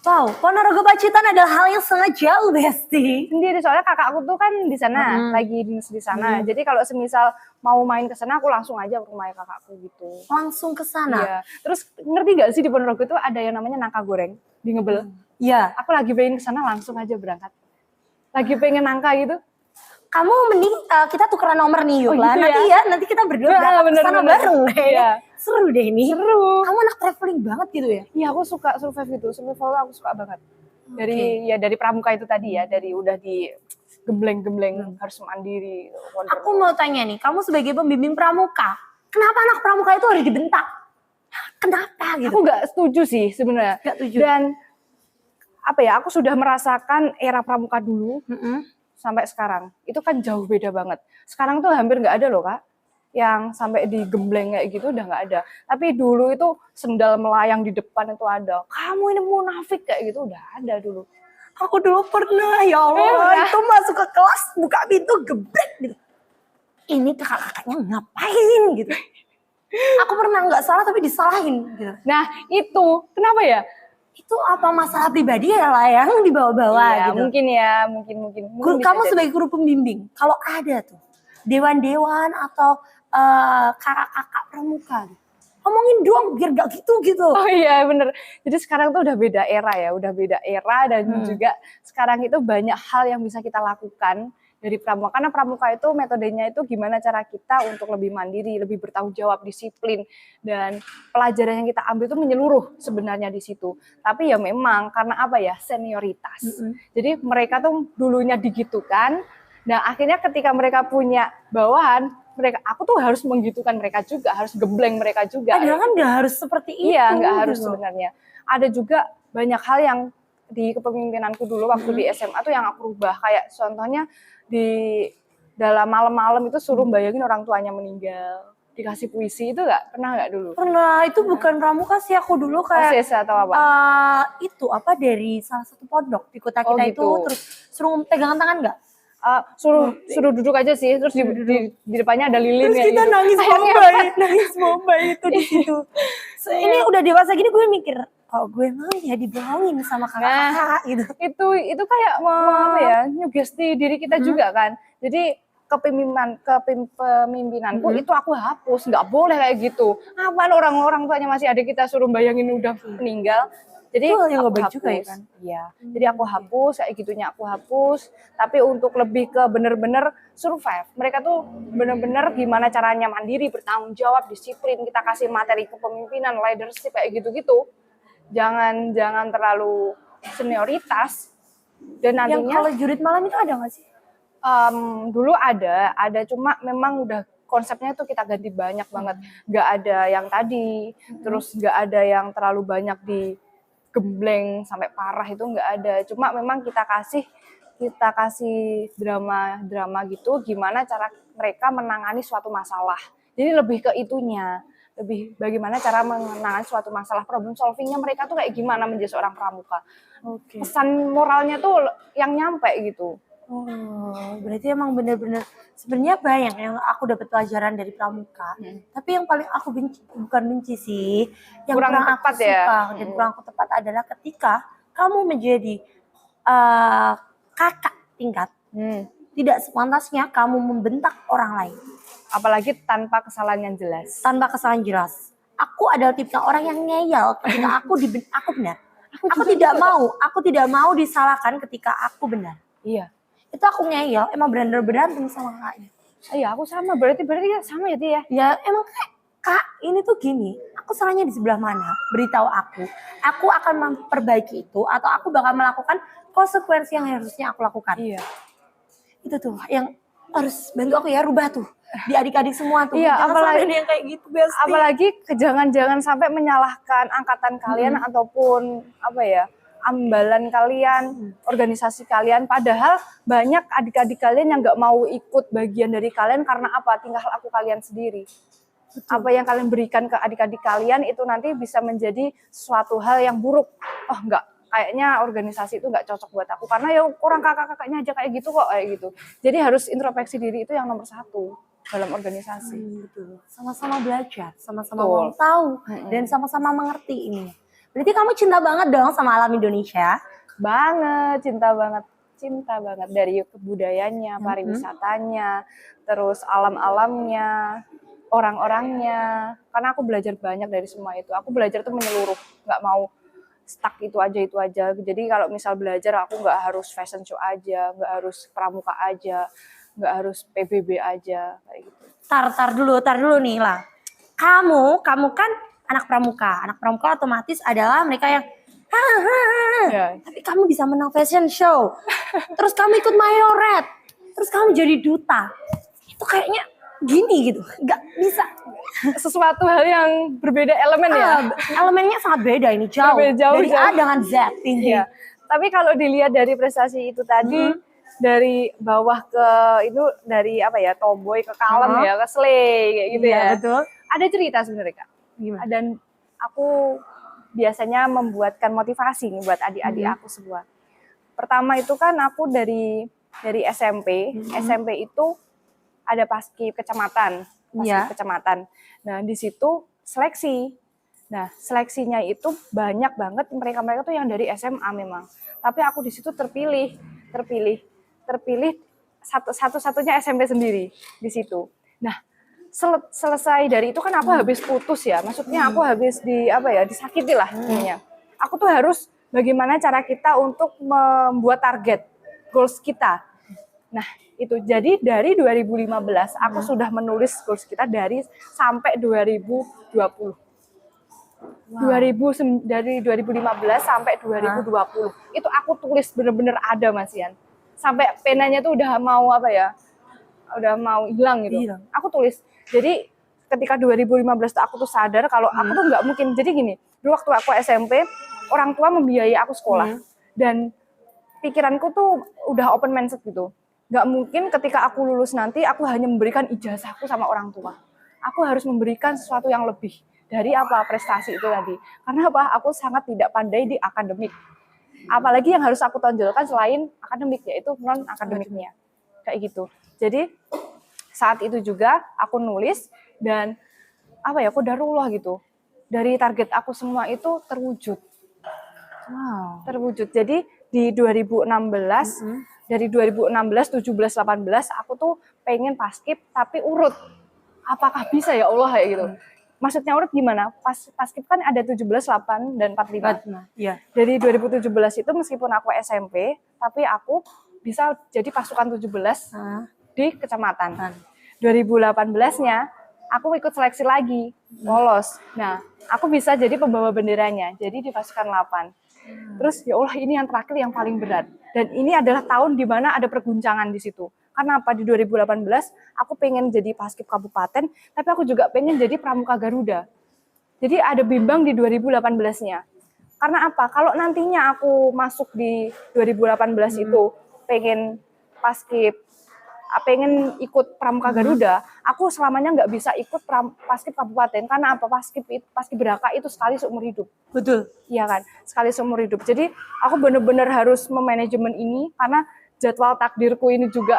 Wow, Ponorogo Pacitan adalah hal yang sangat jauh, Besti. Sendiri, soalnya kakakku tuh kan di sana, lagi dinas di sana. Jadi kalau semisal mau main ke sana, aku langsung aja ke rumah kakakku gitu. Langsung ke sana? Iya. Terus ngerti gak sih di Ponorogo itu ada yang namanya nangka goreng di Ngebel? Iya. Aku lagi pengen ke sana langsung aja berangkat. Lagi pengen nangka gitu. Kamu mending kita tukeran nomor nih yuk lah. Gitu Nanti kita berdua berangkat ke sana bareng. Iya. Seru deh ini. Seru. Kamu anak traveling banget gitu ya? Iya, aku suka survive gitu. Survival aku suka banget. Dari pramuka itu tadi ya, dari udah di gembleng-gembleng harus mandiri. Aku mau tanya nih, kamu sebagai pembimbing pramuka, kenapa anak pramuka itu harus dibentak? Kenapa gitu? Aku nggak setuju sih sebenarnya. Nggak setuju. Dan aku sudah merasakan era pramuka dulu. Sampai sekarang itu kan jauh beda banget. Sekarang tuh hampir nggak ada loh kak yang sampai digembleng kayak gitu, udah nggak ada. Tapi dulu itu sendal melayang di depan itu ada. Kamu ini munafik kayak gitu, udah ada dulu. Aku dulu pernah, ya Allah, itu masuk ke kelas buka pintu gebrek gitu. Ini kakak-kakaknya ngapain gitu. Aku pernah nggak salah tapi disalahin gitu. Nah itu kenapa ya? Itu apa masalah pribadi ya lah yang dibawa-bawa gitu. Mungkin kamu sebagai guru pembimbing, kalau ada tuh dewan-dewan atau kakak-kakak pramuka. Ngomongin dong biar gak gitu. Oh iya bener. Jadi sekarang tuh udah beda era ya, udah beda era dan juga sekarang itu banyak hal yang bisa kita lakukan dari pramuka. Karena pramuka itu metodenya itu gimana cara kita untuk lebih mandiri, lebih bertanggung jawab, disiplin, dan pelajaran yang kita ambil itu menyeluruh sebenarnya di situ. Tapi ya memang karena apa ya, senioritas. Jadi mereka tuh dulunya digitukan, nah akhirnya ketika mereka punya bawahan, aku tuh harus menggitukan mereka juga, harus gembleng mereka juga. Padahal kan nggak harus seperti itu. Iya, nggak harus gitu. sebenarnya. Ada juga banyak hal yang di kepemimpinanku dulu waktu di SMA tuh yang aku rubah. Kayak contohnya di dalam malam-malam itu suruh bayangin orang tuanya meninggal. Dikasih puisi itu pernah nggak dulu? Pernah, itu bukan pramuka sih aku dulu kayak OSIS atau apa? itu apa dari salah satu pondok di kota kita Oh, itu gitu. terus suruh pegangan tangan nggak? Suruh duduk aja sih, terus di depannya ada lilin Terus kayak kita gitu. nangis bombay itu di situ. Ini udah dewasa gini gue mikir, kok gue mau ya dibohongin sama kakak gitu. Itu kayak apa ya, nyugesti diri kita juga kan. Jadi kepemimpinanku itu aku hapus, nggak boleh kayak gitu. Apaan orang tuanya masih ada kita suruh bayangin udah meninggal. Jadi Itu yang aku nggak baik hapus. juga ya kan? Iya. Jadi aku hapus, kayak gitunya aku hapus. Tapi untuk lebih ke bener-bener survive. Mereka tuh bener-bener gimana caranya mandiri, bertanggung jawab, disiplin. Kita kasih materi kepemimpinan, leadership kayak gitu-gitu. Jangan terlalu senioritas. Dan Yang nantinya kalau jurit malam itu ada nggak sih? dulu ada cuma memang udah konsepnya tuh kita ganti banyak banget. Nggak ada yang tadi, terus nggak ada yang terlalu banyak digembleng sampai parah, itu nggak ada. Cuma memang kita kasih drama gitu, gimana cara mereka menangani suatu masalah. Jadi lebih ke itunya, lebih bagaimana cara menangani suatu masalah, problem solvingnya mereka tuh kayak gimana menjadi seorang pramuka. Pesan moralnya tuh yang nyampe gitu. Oh, berarti emang bener-bener sebenarnya banyak yang aku dapat pelajaran dari pramuka. Tapi yang paling aku benci, bukan benci sih, yang Kurang kurang tepat aku ya? suka dan kurang aku tepat adalah ketika kamu menjadi kakak tingkat, tidak sepantasnya kamu membentak orang lain Apalagi tanpa kesalahan yang jelas. tanpa kesalahan jelas. Aku adalah tipe orang yang ngeyel ketika aku benar. Aku tidak mau disalahkan ketika aku benar. Iya. Itu aku ngeyel, emang bener-bener berantem sama kakaknya. Iya, aku sama. Berarti ya sama ya, Tia? Ya emang kayak, Kak ini tuh gini, aku salahnya di sebelah mana? Beritahu aku akan memperbaiki itu atau aku bakal melakukan konsekuensi yang harusnya aku lakukan. Iya. Itu tuh yang harus bantu aku ya, rubah tuh di adik-adik semua tuh. Iya, Jangan apalagi sampai yang kayak gitu, Besti. apalagi jangan sampai menyalahkan angkatan kalian ataupun apa ya, ambalan kalian, organisasi kalian, padahal banyak adik-adik kalian yang nggak mau ikut bagian dari kalian karena apa? Tingkah laku kalian sendiri. Apa yang kalian berikan ke adik-adik kalian itu nanti bisa menjadi suatu hal yang buruk. Oh enggak, kayaknya organisasi itu nggak cocok buat aku karena ya orang kakak-kakaknya aja kayak gitu kok, kayak gitu. Jadi harus introspeksi diri itu yang nomor 1 dalam organisasi. Betul. Sama-sama belajar, sama-sama Betul. mau tahu dan sama-sama mengerti ini. Berarti kamu cinta banget dong sama alam Indonesia? Banget, cinta banget dari kebudayanya, pariwisatanya, terus alam-alamnya, orang-orangnya. Karena aku belajar banyak dari semua itu. Aku belajar tuh menyeluruh, nggak mau stuck itu aja. Jadi kalau misal belajar aku nggak harus fashion show aja, nggak harus pramuka aja, nggak harus PBB aja kayak gitu. Tar dulu nih lah. Kamu kan anak pramuka otomatis adalah mereka yang Ya. tapi kamu bisa menang fashion show, terus kamu ikut mayoret, terus kamu jadi duta, itu kayaknya gini gitu, nggak bisa. Sesuatu hal yang berbeda elemen ya. Elemennya sangat beda ini, jauh dari A dengan Z ini. Iya. Tapi kalau dilihat dari prestasi itu tadi, dari bawah ke itu, dari apa ya, tomboy ke kalem ya, ke slay kayak gitu ya. Betul. Ada cerita sebenarnya Kak. Gimana? Dan aku biasanya membuatkan motivasi nih buat adik-adik aku semua. Pertama itu kan aku dari SMP, SMP itu ada paskib kecamatan. Nah, di situ seleksi. Nah, seleksinya itu banyak banget mereka tuh yang dari SMA memang. Tapi aku di situ terpilih satu-satunya SMP sendiri di situ. Nah, selesai dari itu kan aku habis putus ya, maksudnya aku habis disakiti lah intinya. Aku tuh harus bagaimana cara kita untuk membuat target goals kita. Nah itu jadi dari 2015 aku sudah menulis goals kita sampai 2020. Dari 2015 sampai 2020 itu aku tulis bener-bener ada Mas Yan, sampai penanya tuh udah mau udah mau hilang gitu. Aku tulis. Jadi ketika 2015 tuh aku tuh sadar kalau aku tuh nggak mungkin. Jadi gini, dulu waktu aku SMP orang tua membiayai aku sekolah dan pikiranku tuh udah open mindset gitu. Nggak mungkin ketika aku lulus nanti aku hanya memberikan ijazahku sama orang tua. Aku harus memberikan sesuatu yang lebih dari prestasi itu tadi. Karena aku sangat tidak pandai di akademik. Apalagi yang harus aku tonjolkan selain akademik yaitu non akademiknya. Kayak gitu. Jadi saat itu juga aku nulis dan qadarullah gitu. Dari target aku semua itu terwujud. Wow. Terwujud. Jadi di 2016 dari 2016, 17, 18 aku tuh pengen paskib tapi urut. Apakah bisa ya Allah kayak gitu. Maksudnya urut gimana? Paskib kan ada 17, 8 dan 45. Iya. Dari 2017 itu meskipun aku SMP, tapi aku bisa jadi pasukan 17 di kecamatan. 2018-nya aku ikut seleksi lagi, lolos. Nah, aku bisa jadi pembawa benderanya, jadi di pasukan 8. Terus ya Allah ini yang terakhir yang paling berat. Dan ini adalah tahun di mana ada perguncangan di situ. Karena di 2018 aku pengen jadi paskib kabupaten, tapi aku juga pengen jadi pramuka Garuda. Jadi ada bimbang di 2018-nya. Karena kalau nantinya aku masuk di 2018 itu pengen paskib, pengen ikut pramuka Garuda, aku selamanya nggak bisa ikut paskib kabupaten. Karena paskib Braka itu sekali seumur hidup. Betul. Iya kan, sekali seumur hidup. Jadi aku benar-benar harus memanajemen ini karena jadwal takdirku ini juga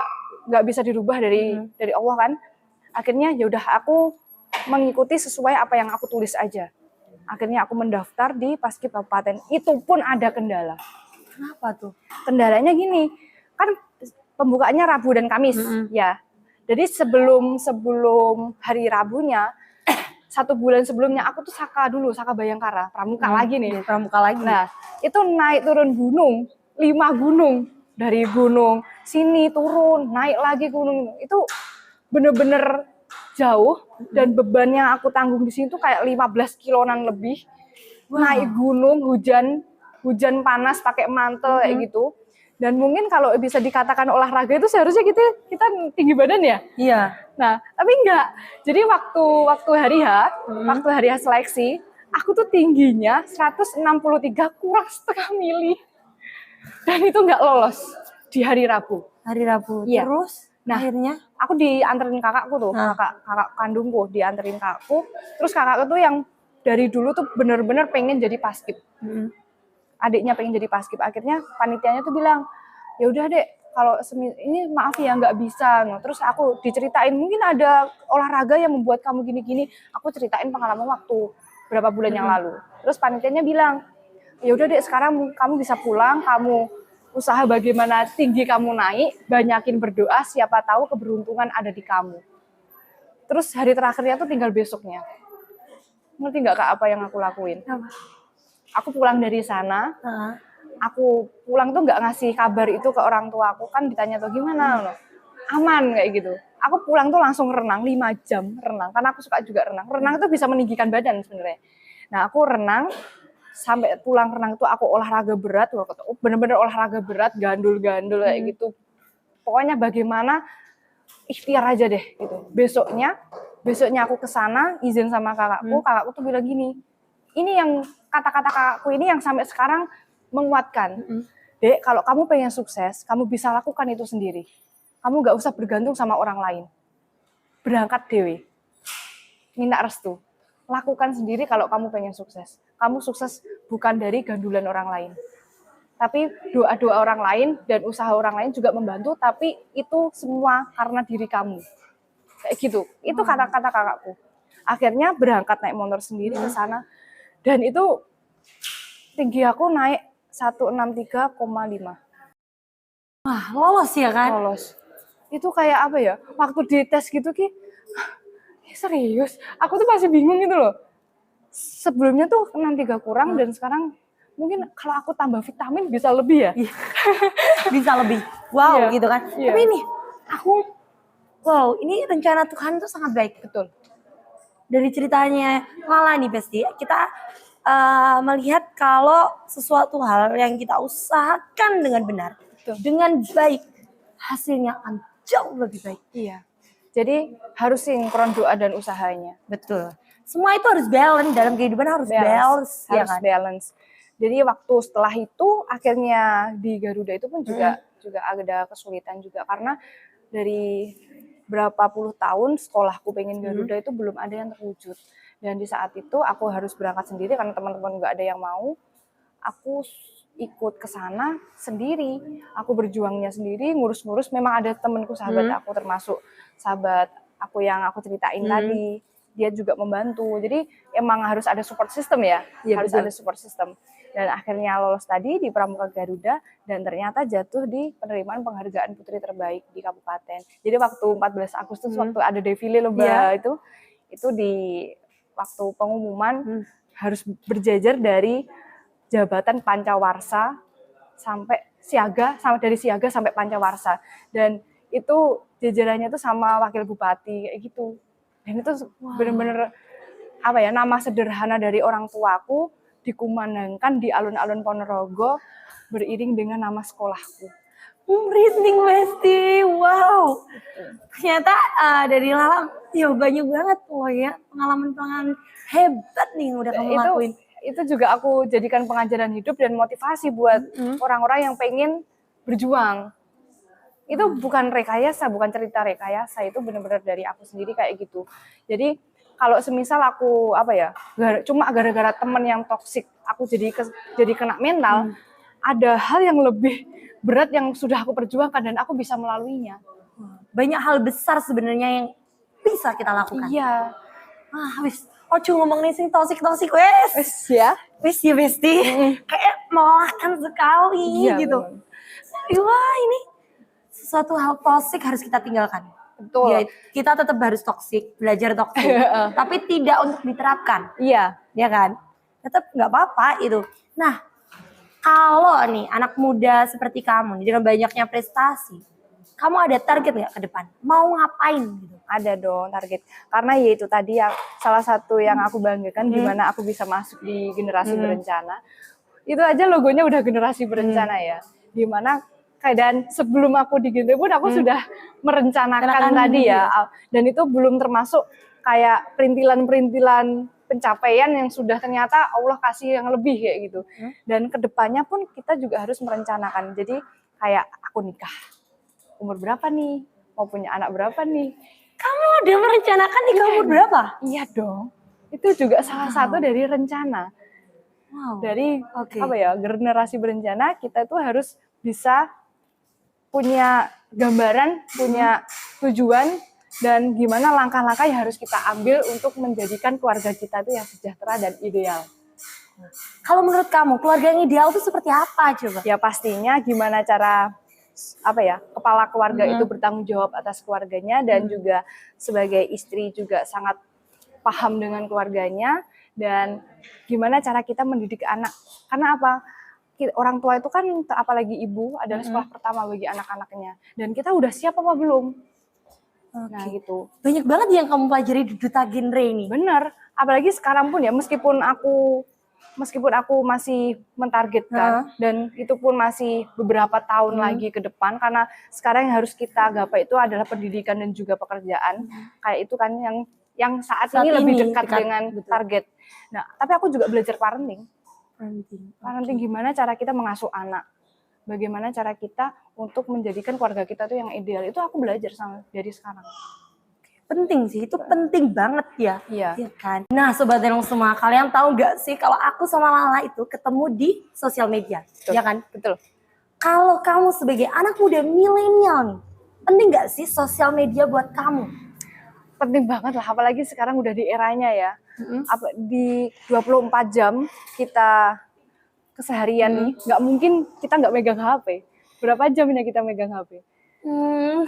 nggak bisa dirubah dari Allah kan. Akhirnya ya udah aku mengikuti sesuai apa yang aku tulis aja. Akhirnya aku mendaftar di paskib kabupaten. Itu pun ada kendala. Kenapa tuh? Kendalanya gini, kan pembukaannya Rabu dan Kamis ya. Jadi sebelum hari Rabunya, 1 bulan sebelumnya aku tuh Saka Bayangkara, pramuka lagi nih. Pramuka lagi. Nah, itu naik turun gunung, 5 gunung. Dari gunung sini turun, naik lagi gunung. Itu bener-bener jauh dan beban yang aku tanggung di sini tuh kayak 15 kiloan lebih. Naik gunung, hujan panas pakai mantel kayak gitu. Dan mungkin kalau bisa dikatakan olahraga itu seharusnya kita tinggi badan ya. Iya. Nah, tapi enggak. Jadi waktu hari H seleksi, aku tuh tingginya 163 kurang setengah mili. Dan itu enggak lolos di hari Rabu. Hari Rabu. Iya. Terus akhirnya aku dianterin kakakku tuh, kakak kandungku dianterin kakakku. Terus kakakku tuh yang dari dulu tuh bener-bener pengen jadi paskib. Adiknya pengen jadi paskib. Akhirnya panitianya tuh bilang, ya udah dek, kalau ini maaf ya nggak bisa. Nah, terus aku diceritain mungkin ada olahraga yang membuat kamu gini-gini. Aku ceritain pengalaman waktu berapa bulan yang lalu. Terus panitianya bilang, ya udah dek, sekarang kamu bisa pulang, kamu usaha bagaimana tinggi kamu naik, banyakin berdoa, siapa tahu keberuntungan ada di kamu. Terus hari terakhirnya tuh tinggal besoknya. Ngerti nggak Kak apa yang aku lakuin? Aku pulang dari sana, aku pulang tuh nggak ngasih kabar itu ke orang tua aku, kan ditanya tuh gimana, aman kayak gitu. Aku pulang tuh langsung renang 5 jam renang, karena aku suka juga renang. Renang itu bisa meninggikan badan sebenarnya. Nah aku renang sampai pulang renang itu aku olahraga berat, bener-bener olahraga berat, gandul-gandul kayak gitu. Pokoknya bagaimana ikhtiar aja deh gitu. Besoknya aku ke sana izin sama kakakku, kakakku tuh bilang gini. Ini yang kata-kata kakakku ini yang sampai sekarang menguatkan. Dek, kalau kamu pengen sukses, kamu bisa lakukan itu sendiri. Kamu nggak usah bergantung sama orang lain. Berangkat dewe. Minta restu. Lakukan sendiri kalau kamu pengen sukses. Kamu sukses bukan dari gandulan orang lain. Tapi doa-doa orang lain dan usaha orang lain juga membantu, tapi itu semua karena diri kamu. Kayak gitu. Itu kata-kata kakakku. Akhirnya berangkat naik motor sendiri ke sana. Dan itu tinggi aku naik 163,5. Wah, lolos ya kan? Lolos. Itu kayak apa ya? Waktu di tes gitu serius, aku tuh masih bingung gitu loh. Sebelumnya tuh 6,3 kurang dan sekarang mungkin kalau aku tambah vitamin bisa lebih ya. Bisa lebih. Wow, Iya, gitu kan. iya. Tapi nih, wow, ini rencana Tuhan tuh sangat baik. Betul. Dari ceritanya Lala nih Besti, kita melihat kalau sesuatu hal yang kita usahakan dengan benar, Betul. dengan baik, hasilnya akan jauh lebih baik. Iya. Jadi harus sinkron doa dan usahanya. Betul. Semua itu harus balance dalam kehidupan, harus balance, ya harus kan? balance. Jadi waktu setelah itu akhirnya di Garuda itu pun juga ada kesulitan juga karena dari berapa puluh tahun sekolahku pengen Garuda itu belum ada yang terwujud. Dan di saat itu aku harus berangkat sendiri karena teman-teman nggak ada yang mau. Aku ikut ke sana sendiri. Aku berjuangnya sendiri, ngurus-ngurus. Memang ada temanku, sahabat aku, termasuk sahabat aku yang aku ceritain tadi. Dia juga membantu. Jadi emang harus ada support system ya. Harus ada support system. Dan akhirnya lolos tadi di Pramuka Garuda dan ternyata jatuh di penerimaan penghargaan putri terbaik di kabupaten. Jadi waktu 14 Agustus waktu ada defile lomba itu di waktu pengumuman harus berjejer dari jabatan Pancawarsa sampai siaga, dari siaga sampai Pancawarsa. Dan itu jajarannya tuh sama wakil bupati kayak gitu. Dan itu benar-benar apa ya, nama sederhana dari orang tuaku dikumandangkan di alun-alun Ponorogo beriring dengan nama sekolahku. Merinding Besti, wow. Ternyata dari Lala, ya banyak banget ya pengalaman-pengalaman hebat nih yang udah kamu lakuin. Itu juga aku jadikan pengajaran hidup dan motivasi buat orang-orang yang pengen berjuang. Itu bukan rekayasa, bukan cerita rekayasa, itu benar-benar dari aku sendiri kayak gitu. Jadi kalau semisal aku cuma gara-gara teman yang toksik aku jadi kena mental, ada hal yang lebih berat yang sudah aku perjuangkan dan aku bisa melaluinya. Banyak hal besar sebenarnya yang bisa kita lakukan. Iya. Cuma ngomongin sing toksik wes ya Besti. Kayak melelahkan sekali gitu. Wah, ini sesuatu hal toksik harus kita tinggalkan. Betul. Ya, kita tetap harus toksik, belajar toksik, tapi tidak untuk diterapkan. Iya. Ya kan? Tetap nggak apa-apa itu. Nah, kalau nih anak muda seperti kamu dengan banyaknya prestasi, kamu ada target nggak ke depan? Mau ngapain gitu? Ada dong target. Karena ya itu tadi yang salah satu yang aku banggakan gimana aku bisa masuk di generasi berencana. Itu aja logonya udah generasi berencana ya. Dimana keadaan sebelum aku di genre pun aku sudah merencanakan tadi ya. Dan itu belum termasuk kayak perintilan-perintilan pencapaian yang sudah ternyata Allah kasih yang lebih kayak gitu. Dan kedepannya pun kita juga harus merencanakan. Jadi kayak aku nikah. Umur berapa nih? Mau punya anak berapa nih? Kamu udah merencanakan nikah umur berapa? Iya dong. Itu juga salah satu dari rencana. Dari generasi berencana kita tuh harus bisa punya gambaran, punya tujuan, dan gimana langkah-langkah yang harus kita ambil untuk menjadikan keluarga kita itu yang sejahtera dan ideal. Kalau menurut kamu, keluarga yang ideal itu seperti apa coba? Ya pastinya gimana cara kepala keluarga itu bertanggung jawab atas keluarganya dan juga sebagai istri juga sangat paham dengan keluarganya dan gimana cara kita mendidik anak. Karena apa? Orang tua itu kan apalagi ibu adalah sekolah pertama bagi anak-anaknya dan kita udah siap apa belum? Nah gitu. Banyak banget yang kamu pelajari di Duta Genre ini. Bener. Apalagi sekarang pun ya meskipun aku masih mentargetkan dan itu pun masih beberapa tahun lagi ke depan karena sekarang yang harus kita gapai itu adalah pendidikan dan juga pekerjaan. Kayak itu kan yang saat ini lebih dekat dengan target. Nah, tapi aku juga belajar parenting. Parenting gimana cara kita mengasuh anak. Bagaimana cara kita untuk menjadikan keluarga kita tuh yang ideal. Itu aku belajar dari sekarang. Penting sih, itu penting banget ya. Iya kan. Nah, Sobat Denung semua, kalian tahu nggak sih kalau aku sama Lala itu ketemu di sosial media, ya kan? Betul. Kalau kamu sebagai anak muda milenial nih, penting nggak sih sosial media buat kamu? Penting banget lah, apalagi sekarang udah di eranya ya. Di 24 jam kita keseharian nih, nggak mungkin kita nggak megang HP. Berapa jam ini kita megang HP?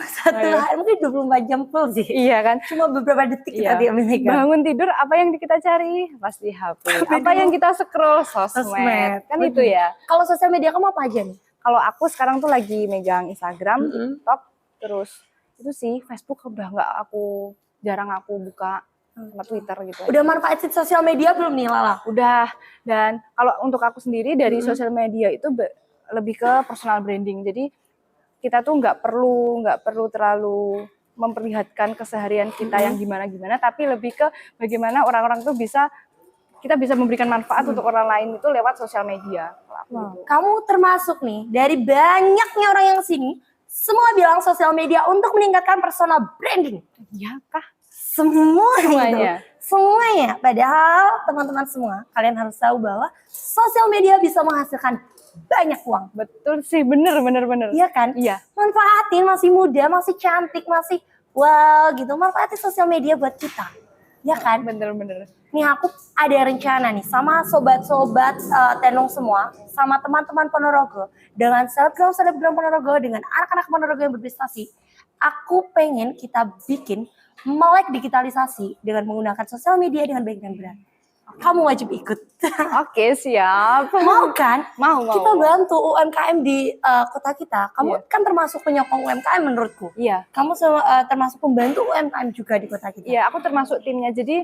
Satu hari mungkin 24 jam full sih. Iya kan? Cuma beberapa detik Iya. kita tidak memegang. Bangun tidur apa yang kita cari? Pasti HP. Apa yang kita scroll? Sosmed. Kan itu ya. Kalau sosial media kamu apa aja nih? Kalau aku sekarang tuh lagi megang Instagram, TikTok, terus itu sih Facebook udah jarang aku buka, sama Twitter gitu. Udah manfaatin sosial media belum nih Lala? Udah. Dan kalau untuk aku sendiri dari sosial media itu lebih ke personal branding. Jadi kita tuh nggak perlu terlalu memperlihatkan keseharian kita yang gimana-gimana, tapi lebih ke bagaimana orang-orang tuh kita bisa memberikan manfaat untuk orang lain itu lewat sosial media. Kamu termasuk nih dari banyaknya orang yang sini, semua bilang sosial media untuk meningkatkan personal branding. Iya kah? Semuanya. Semuanya. Padahal teman-teman semua, kalian harus tahu bahwa sosial media bisa menghasilkan banyak uang. Betul sih, bener. Iya kan? Iya. Manfaatin, masih muda, masih cantik, masih wow gitu. Manfaatin sosial media buat kita. Ya kan? Bener. Nih aku ada rencana nih sama sobat-sobat Tenung semua, sama teman-teman Ponorogo, dengan selebgram Ponorogo, dengan anak-anak Ponorogo yang berprestasi. Aku pengen kita bikin melek digitalisasi dengan menggunakan sosial media dengan baik dan benar. Kamu wajib ikut. Oke, siap. Mau kan? Mau. Kita bantu UMKM di kota kita. Kamu kan termasuk penyokong UMKM menurutku. Iya. Kamu termasuk pembantu UMKM juga di kota kita. Iya, aku termasuk timnya. Jadi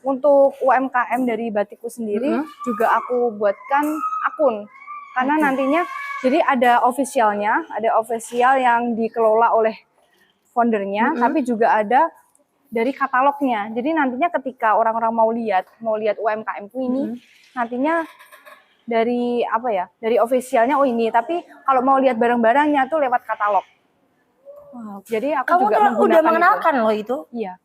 untuk UMKM dari Batikku sendiri juga aku buatkan akun. Karena nantinya jadi ada officialnya, ada official yang dikelola oleh foundernya, tapi juga ada dari katalognya. Jadi nantinya ketika orang-orang mau lihat UMKM-ku ini, nantinya dari dari officialnya ini. Tapi kalau mau lihat barang-barangnya tuh lewat katalog. Wow. Jadi aku Kamu juga udah mengenalkan loh itu? Iya.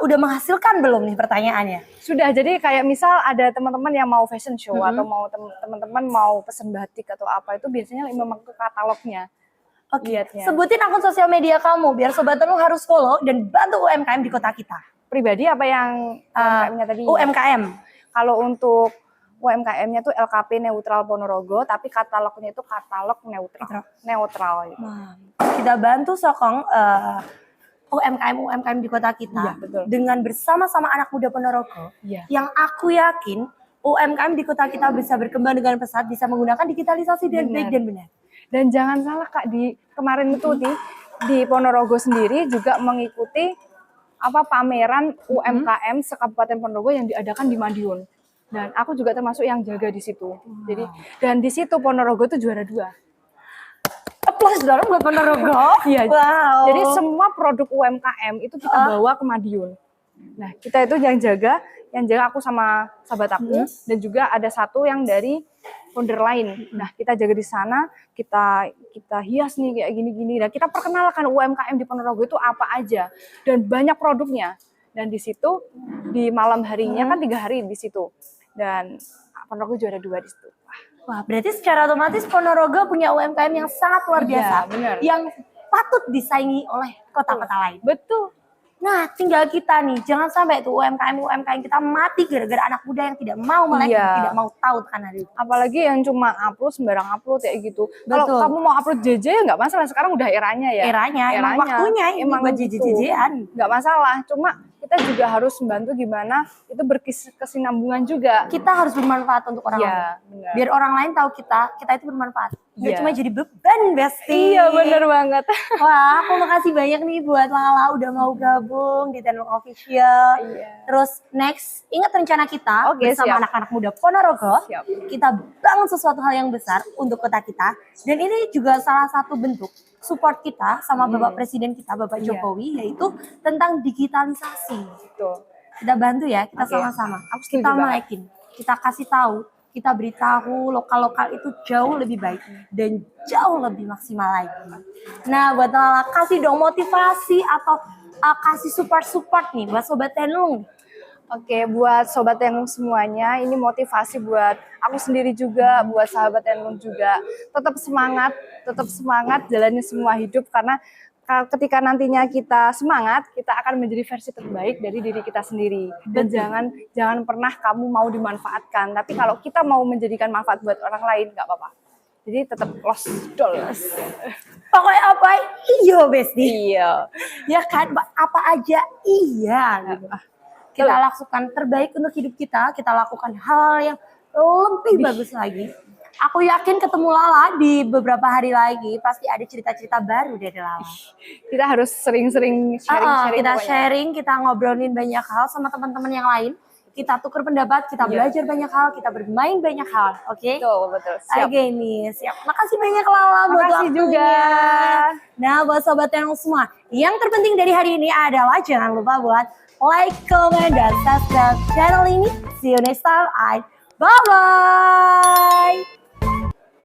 Udah menghasilkan belum nih pertanyaannya? Sudah. Jadi kayak misal ada teman-teman yang mau fashion show atau mau teman-teman mau pesen batik atau apa, itu biasanya memang ke katalognya. Oke, sebutin akun sosial media kamu biar Sobat Tenung harus follow dan bantu UMKM di kota kita. Pribadi apa yang UMKM-nya tadi? UMKM. Kalau untuk UMKM-nya tuh LKP Neutral Ponorogo, tapi katalognya itu katalog neutral. Gitu. Kita bantu sokong UMKM di kota kita dengan bersama-sama anak muda Ponorogo. Yang aku yakin UMKM di kota kita bisa berkembang dengan pesat, bisa menggunakan digitalisasi dengan baik dan benar. Dan jangan salah Kak, di kemarin itu di Ponorogo sendiri juga mengikuti pameran UMKM sekabupaten Ponorogo yang diadakan di Madiun. Dan aku juga termasuk yang jaga di situ. Jadi dan di situ Ponorogo itu juara 2. Plus dong buat Ponorogo. Iya. Wow. Jadi semua produk UMKM itu kita bawa ke Madiun. Nah, kita itu yang jaga aku sama sahabat aku dan juga ada satu yang dari founder lain. Nah, kita jaga di sana, kita hias nih kayak gini-gini. Dan kita perkenalkan UMKM di Ponorogo itu apa aja dan banyak produknya. Dan di situ di malam harinya kan 3 hari di situ. Dan Ponorogo juara 2 di situ. Wah, berarti secara otomatis Ponorogo punya UMKM yang sangat luar biasa, yang patut disaingi oleh kota-kota lain. Betul. Nah, tinggal kita nih, jangan sampai tuh UMKM kita mati gara-gara anak muda yang tidak mau melek, tidak mau tahu tekanan itu. Apalagi yang cuma sembarang upload kayak gitu. Kalau kamu mau upload JJ ya nggak masalah, sekarang udah eranya ya. Eranya. Emang waktunya emang buat JJ-JJ-an. Nggak masalah, cuma kita juga harus membantu gimana itu berkesinambungan juga. Kita harus bermanfaat untuk orang lain. Biar orang lain tahu kita itu bermanfaat. Gak cuma jadi beban, Besti. Iya, bener banget. Wah, aku makasih banyak nih buat Lala udah mau gabung di Tenung Official. Terus next, ingat rencana kita bersama anak-anak muda Ponorogo. Kita bangun sesuatu hal yang besar untuk kota kita. Dan ini juga salah satu bentuk support kita sama Bapak Presiden kita, Bapak Jokowi, yaitu tentang digitalisasi. Kita bantu ya, kita sama-sama. Kita melekin, kita kasih tahu, kita beritahu lokal-lokal itu jauh lebih baik dan jauh lebih maksimal lagi. Nah, buat Lala, kasih dong motivasi atau kasih support nih buat Sobat Tenung. Oke, buat Sobat Tenung semuanya, ini motivasi buat aku sendiri juga, buat sahabat Tenung juga. Tetap semangat jalani semua hidup, karena ketika nantinya kita semangat, kita akan menjadi versi terbaik dari diri kita sendiri. Dan jangan pernah kamu mau dimanfaatkan, tapi kalau kita mau menjadikan manfaat buat orang lain, nggak apa-apa. Jadi tetap lost dolls. Pokoknya apa? Iya, Besti. Iya. Ya kan, apa aja iya gitu. Kita lakukan terbaik untuk hidup kita lakukan hal yang lebih bagus lagi. Aku yakin ketemu Lala di beberapa hari lagi pasti ada cerita-cerita baru dari Lala. Kita harus sering-sering sharing-sharing. Kita pokoknya. sharing, kita ngobrolin banyak hal sama teman-teman yang lain. Kita tukar pendapat, kita belajar banyak hal, kita bermain banyak hal, oke? Betul. Siap. Oke nih, siap. Makasih banyak Lala buat Makasih waktunya. juga. Nah, buat sobat yang semua, yang terpenting dari hari ini adalah jangan lupa buat like, comment, dan subscribe channel ini. See you next time. Bye-bye.